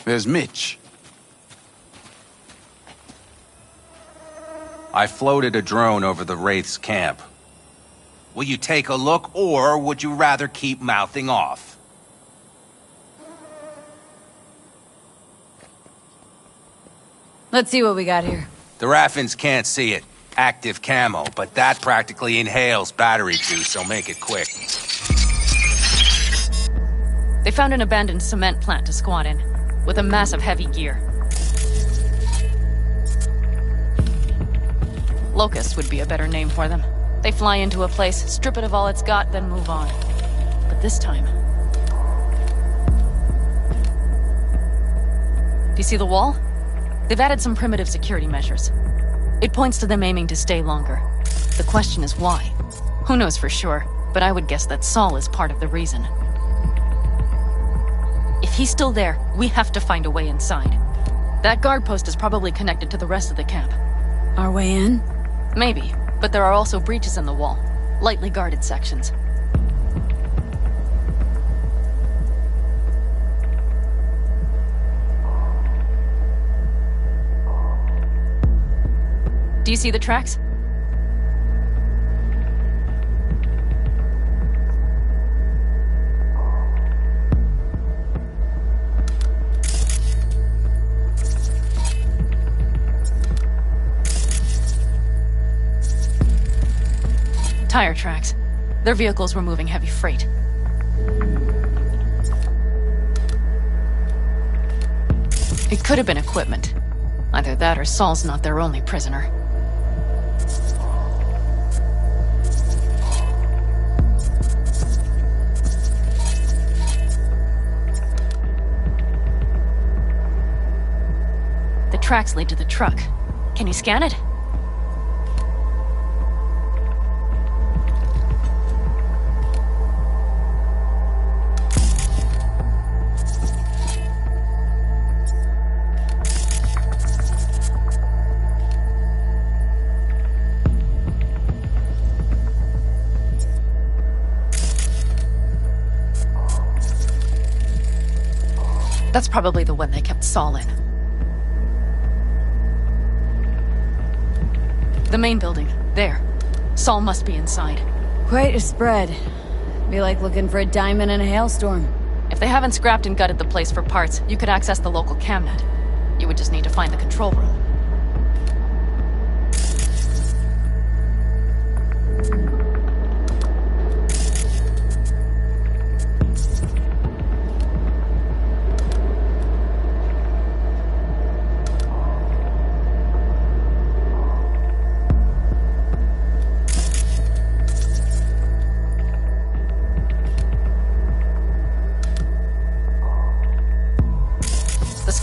There's Mitch. I floated a drone over the Wraith's camp. Will you take a look, or would you rather keep mouthing off? Let's see what we got here. The Raffins can't see it. Active camo, but that practically inhales battery juice, so make it quick. They found an abandoned cement plant to squat in, with a massive heavy gear. Locust would be a better name for them. They fly into a place, strip it of all it's got, then move on. But this time... Do you see the wall? They've added some primitive security measures. It points to them aiming to stay longer. The question is why? Who knows for sure, but I would guess that Saul is part of the reason. If he's still there, we have to find a way inside. That guard post is probably connected to the rest of the camp. Our way in? Maybe, but there are also breaches in the wall. Lightly guarded sections. Do you see the tracks? Tire tracks. Their vehicles were moving heavy freight. It could have been equipment. Either that or Saul's not their only prisoner. The tracks lead to the truck. Can you scan it? That's probably the one they kept Saul in. The main building. There. Saul must be inside. Quite a spread. Be like looking for a diamond in a hailstorm. If they haven't scrapped and gutted the place for parts, you could access the local camnet. You would just need to find the control room.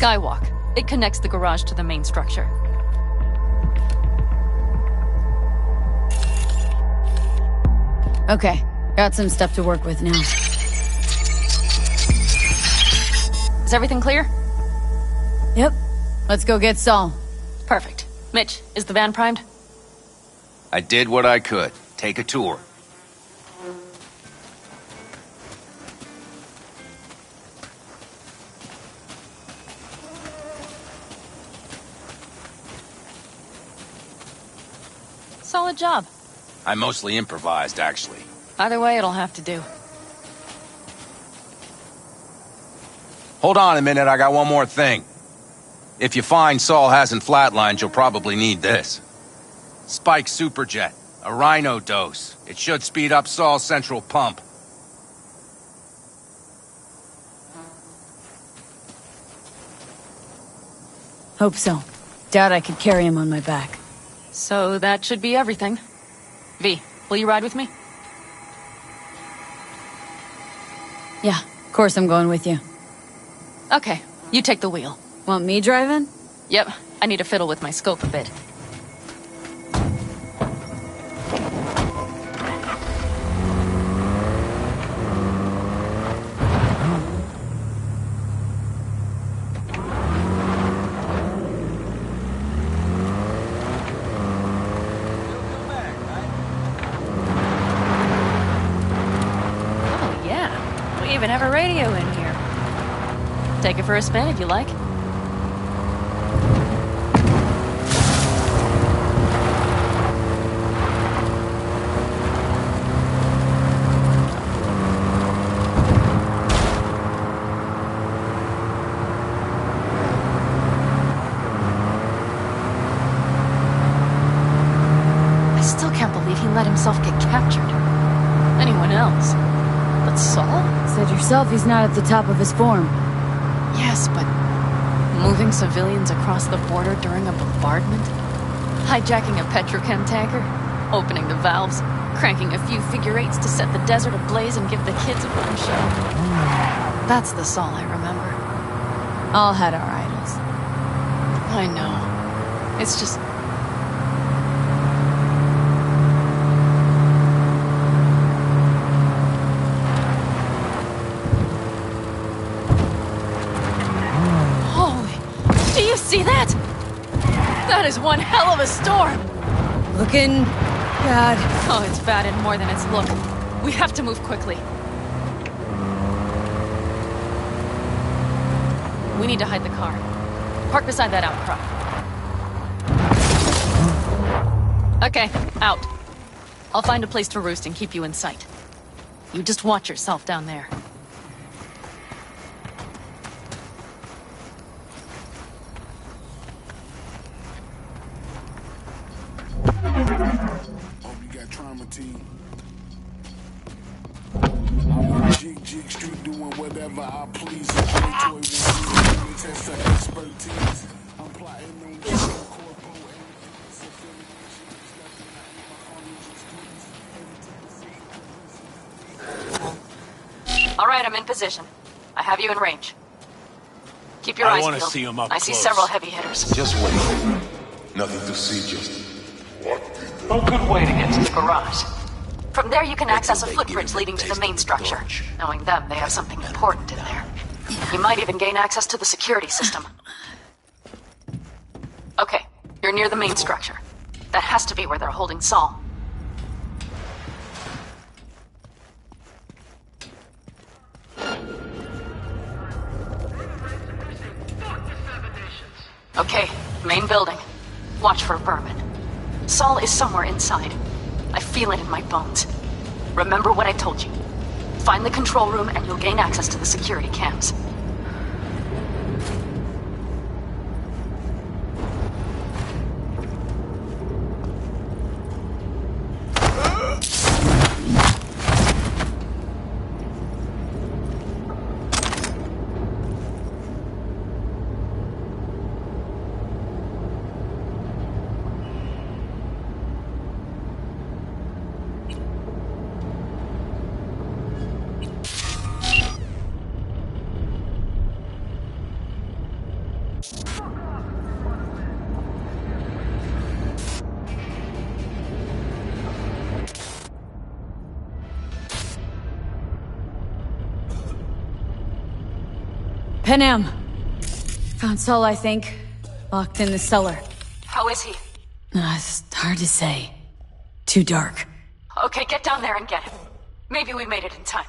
Skywalk. It connects the garage to the main structure. Okay, got some stuff to work with now. Is everything clear? Yep. Let's go get Saul. Perfect. Mitch, is the van primed? I did what I could. Take a tour. Solid job. I mostly improvised, actually. Either way, it'll have to do. Hold on a minute, I got one more thing. If you find Saul hasn't flatlined, you'll probably need this. Spike Superjet, a Rhino dose. It should speed up Saul's central pump. Hope so. Doubt I could carry him on my back. So that should be everything. V, will you ride with me? Yeah, of course I'm going with you. Okay, you take the wheel. Want me driving? Yep, I need to fiddle with my scope a bit. Oh yeah, we even have a radio in here. Take it for a spin if you like. I still can't believe he let himself get captured. Anyone else? But Saul? Said yourself he's not at the top of his form. Yes, but moving civilians across the border during a bombardment? Hijacking a petrochem tanker? Opening the valves? Cranking a few figure eights to set the desert ablaze and give the kids a fun show? That's the Saul I remember. All had our idols. I know. It's just... Do you see that? That is one hell of a storm! Looking... bad. Oh, it's bad in more than its look. We have to move quickly. We need to hide the car. Park beside that outcrop. Okay, out. I'll find a place to roost and keep you in sight. You just watch yourself down there. Jig Street doing whatever I please. Toy test of expertise. I'm plotting on All right, I'm in position. I have you in range. Keep your eyes peeled. I want to see him up I close. see several heavy hitters. Just wait. Nothing to see, just... No good way to get to the garage. From there, you can access a footbridge leading to the main structure. Knowing them, they have something important in there. You might even gain access to the security system. Okay, you're near the main structure. That has to be where they're holding Saul. Okay, main building. Watch for vermin. Saul is somewhere inside. I feel it in my bones. Remember what I told you. Find the control room and you'll gain access to the security cams. Panam! Found Saul, I think. Locked in the cellar. How is he? It's hard to say. Too dark. Okay, get down there and get him. Maybe we made it in time.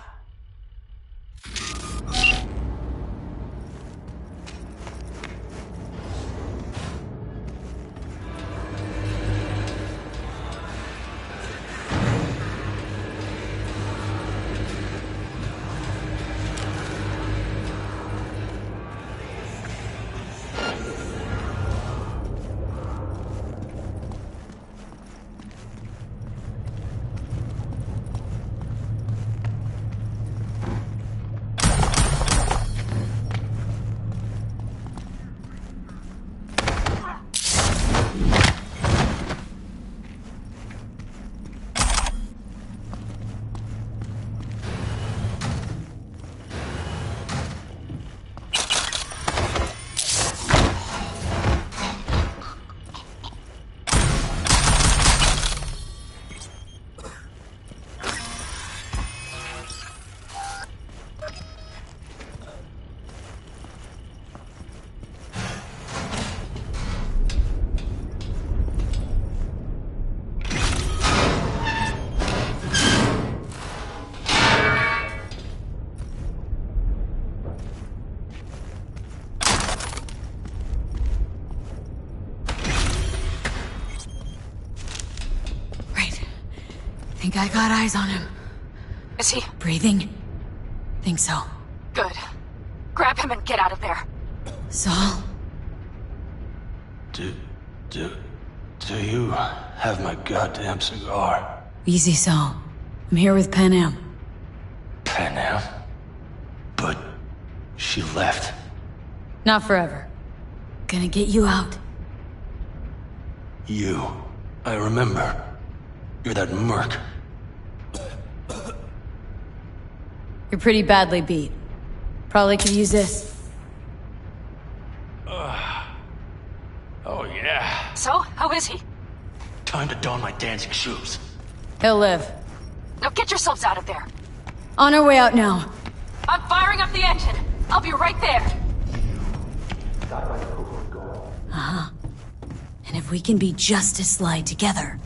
Think I got eyes on him. Is he? Breathing? Think so. Good. Grab him and get out of there. Saul? Do you have my goddamn cigar? Easy, Saul. I'm here with Panam. Panam? But she left. Not forever. Gonna get you out. You. I remember. You're that merc. You're pretty badly beat. Probably could use this. Oh, yeah. So, how is he? Time to don my dancing shoes. He'll live. Now get yourselves out of there. On our way out now. I'm firing up the engine. I'll be right there. Uh-huh. And if we can be just as sly together,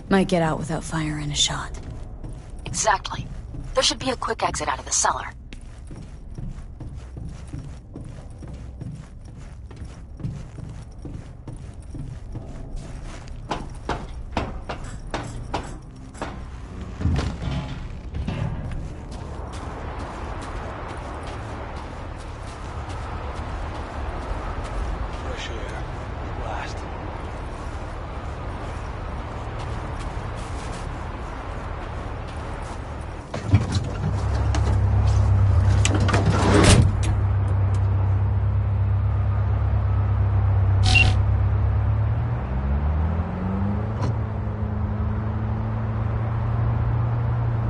might get out without firing a shot. Exactly. There should be a quick exit out of the cellar. Fresh air. Blast.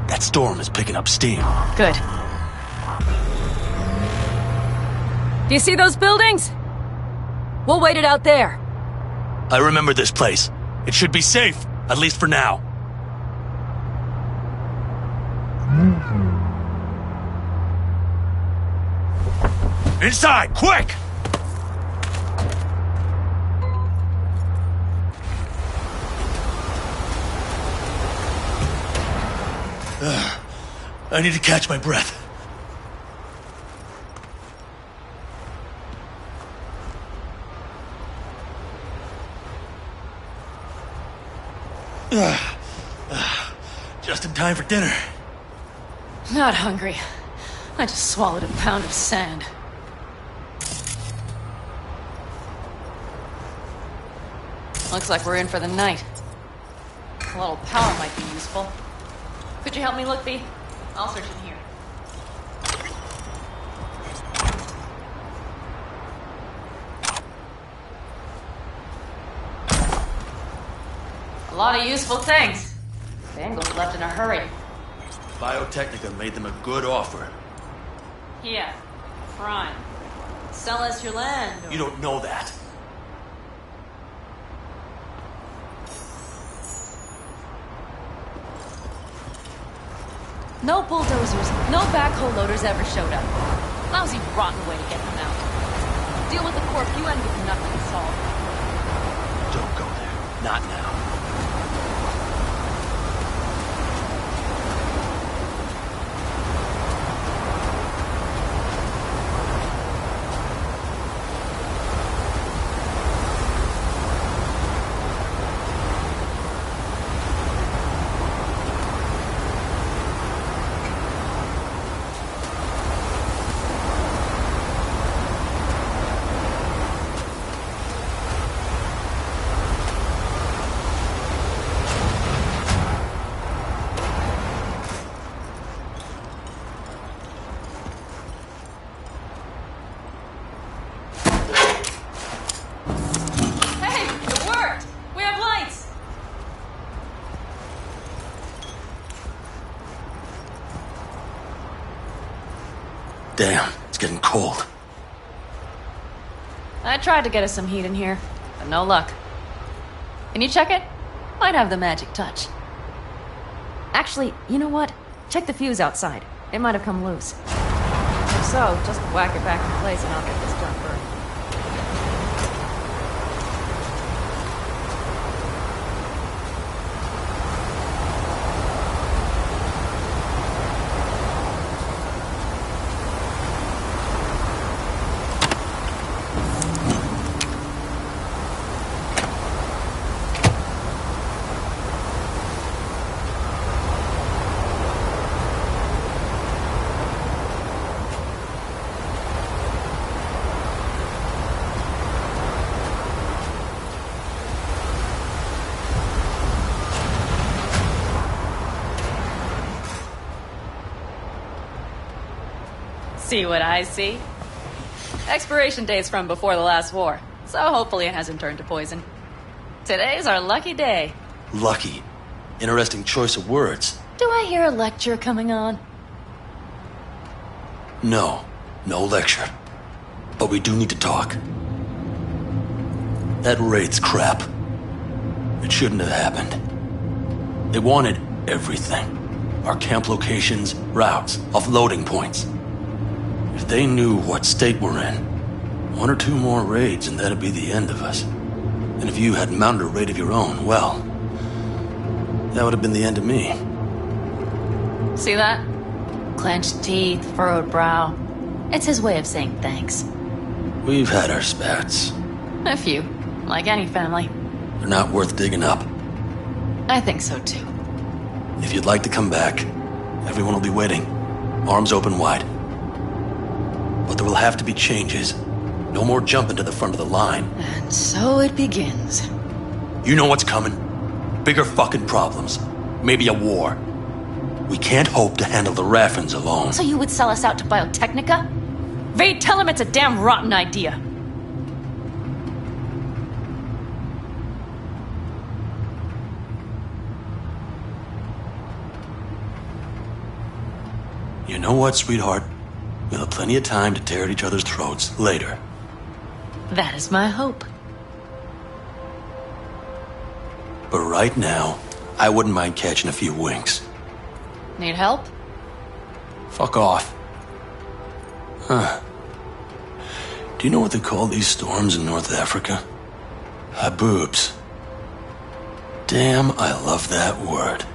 That storm is picking up steam. Good. Do you see those buildings? We'll wait it out there. I remember this place. It should be safe, at least for now. Inside, quick! I need to catch my breath. Just in time for dinner. Not hungry. I just swallowed a pound of sand. Looks like we're in for the night. A little power might be useful. Could you help me look, B? I'll search in here. A lot of useful things. Bangles left in a hurry. Biotechnica made them a good offer. Yeah, prime. Sell us your land. You don't know that. No bulldozers, no backhoe loaders ever showed up. Lousy, rotten way to get them out. Deal with the corp, you end with nothing to solve. Don't go there. Not now. Damn, it's getting cold. I tried to get us some heat in here, but no luck. Can you check it? Might have the magic touch. Actually, you know what? Check the fuse outside. It might have come loose. If so, just whack it back in place and I'll get this junk burned. See what I see? Expiration date's from before the last war, so hopefully it hasn't turned to poison. Today's our lucky day. Lucky. Interesting choice of words. Do I hear a lecture coming on? No. No lecture. But we do need to talk. That raid's crap. It shouldn't have happened. They wanted everything. Our camp locations, routes, offloading points. If they knew what state we're in, 1 or 2 more raids and that'd be the end of us. And if you had mounted a raid of your own, well, that would have been the end of me. See that? Clenched teeth, furrowed brow. It's his way of saying thanks. We've had our spats. A few, like any family. They're not worth digging up. I think so too. If you'd like to come back, everyone will be waiting. Arms open wide. But there will have to be changes. No more jumping to the front of the line. And so it begins. You know what's coming. Bigger fucking problems. Maybe a war. We can't hope to handle the Raffens alone. So you would sell us out to Biotechnica? Vade, tell him it's a damn rotten idea. You know what, sweetheart? We'll have plenty of time to tear at each other's throats later. That is my hope. But right now, I wouldn't mind catching a few winks. Need help? Fuck off. Huh. Do you know what they call these storms in North Africa? Haboobs. Damn, I love that word.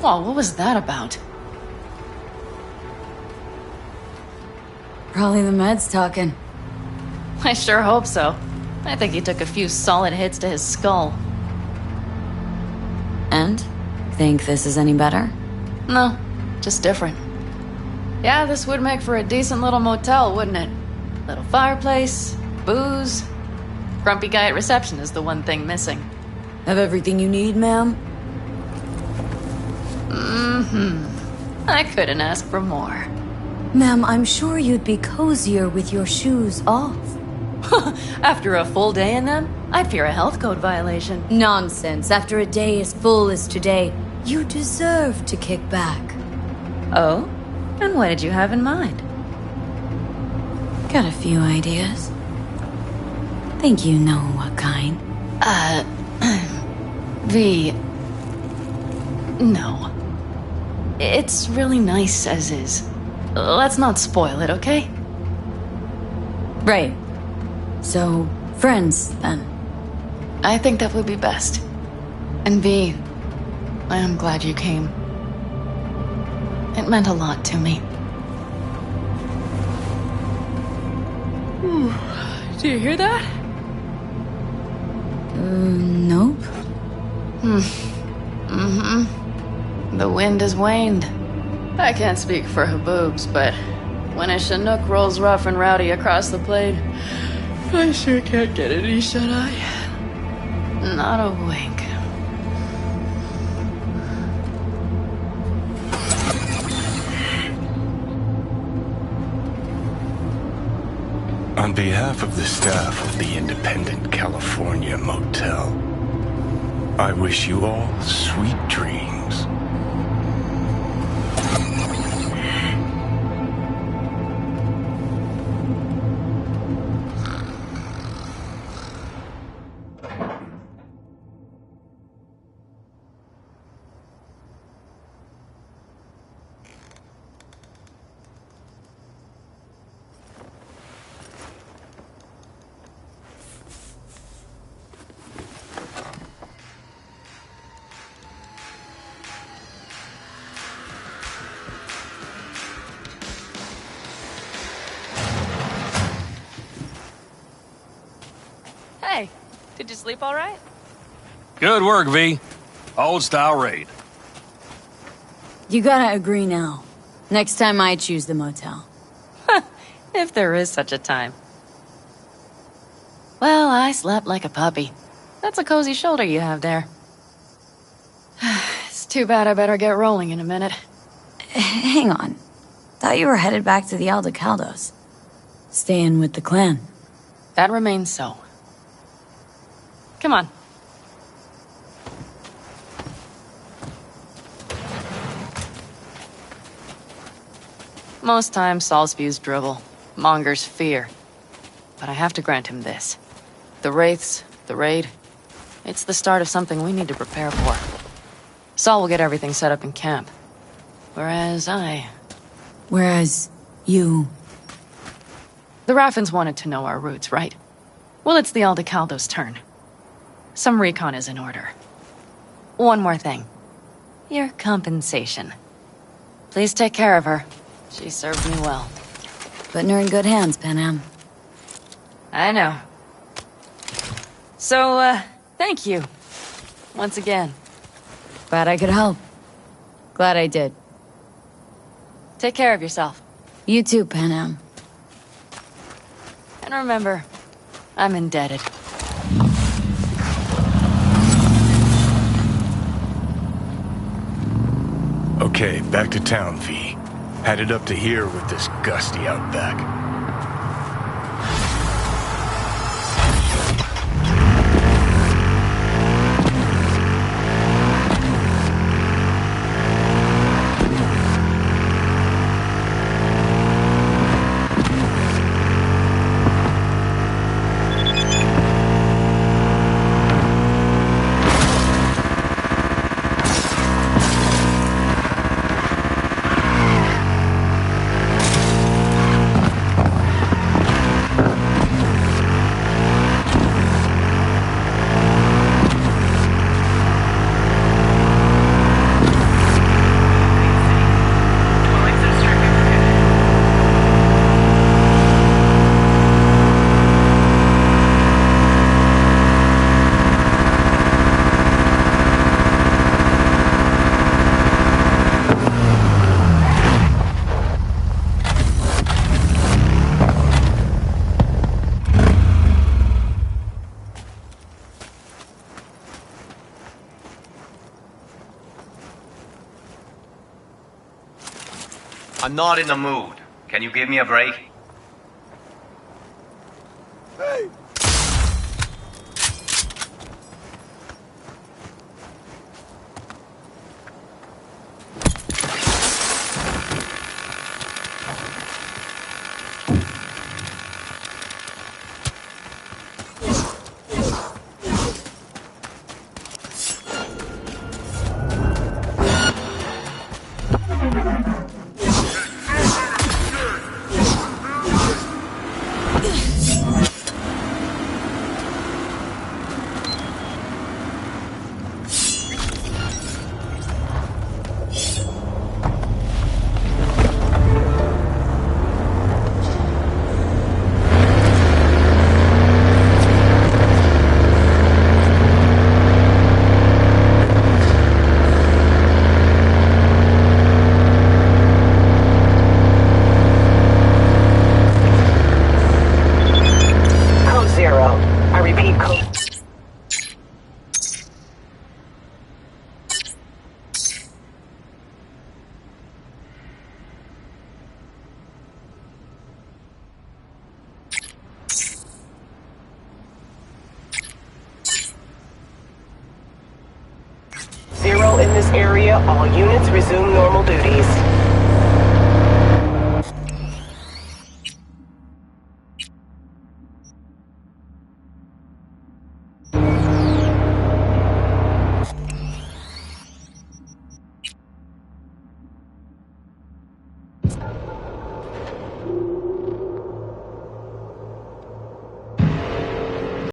Whoa, what was that about? Probably the meds talking. I sure hope so. I think he took a few solid hits to his skull. And? Think this is any better? No, just different. Yeah, this would make for a decent little motel, wouldn't it? Little fireplace, booze. Grumpy guy at reception is the one thing missing. Have everything you need, ma'am? I couldn't ask for more. Ma'am, I'm sure you'd be cozier with your shoes off. After a full day in them, I'd fear a health code violation. Nonsense. After a day as full as today, you deserve to kick back. Oh? And what did you have in mind? Got a few ideas. Think you know what kind. V, No. It's really nice as is. Let's not spoil it, okay? Right. So, friends, then. I think that would be best. And V, I am glad you came. It meant a lot to me. Do you hear that? Nope. The wind has waned. I can't speak for Haboobs, but when a Chinook rolls rough and rowdy across the plain, I sure can't get any shut-eye. Not a wink. On behalf of the staff of the Independent California Motel, I wish you all sweet dreams. Hey, did you sleep all right? Good work, V. Old style raid. You gotta agree now. Next time I choose the motel. If there is such a time. Well, I slept like a puppy. That's a cozy shoulder you have there. It's too bad I better get rolling in a minute. Hang on. Thought you were headed back to the Aldecaldos. Staying with the clan. That remains so. Come on. Most times, Saul spews drivel, mongers fear. But I have to grant him this. The Wraiths, the raid, it's the start of something we need to prepare for. Saul will get everything set up in camp. Whereas you... The Raffins wanted to know our roots, right? Well, it's the Aldecaldos' turn. Some recon is in order. One more thing. Your compensation. Please take care of her. She served me well. Putting her in good hands, Panam. I know. So, thank you. Once again. Glad I could help. Glad I did. Take care of yourself. You too, Panam. And remember, I'm indebted. Okay, back to town, V. Headed up to here with this gusty outback. I'm not in the mood. Can you give me a break? Hey! in this area, all units resume normal duties.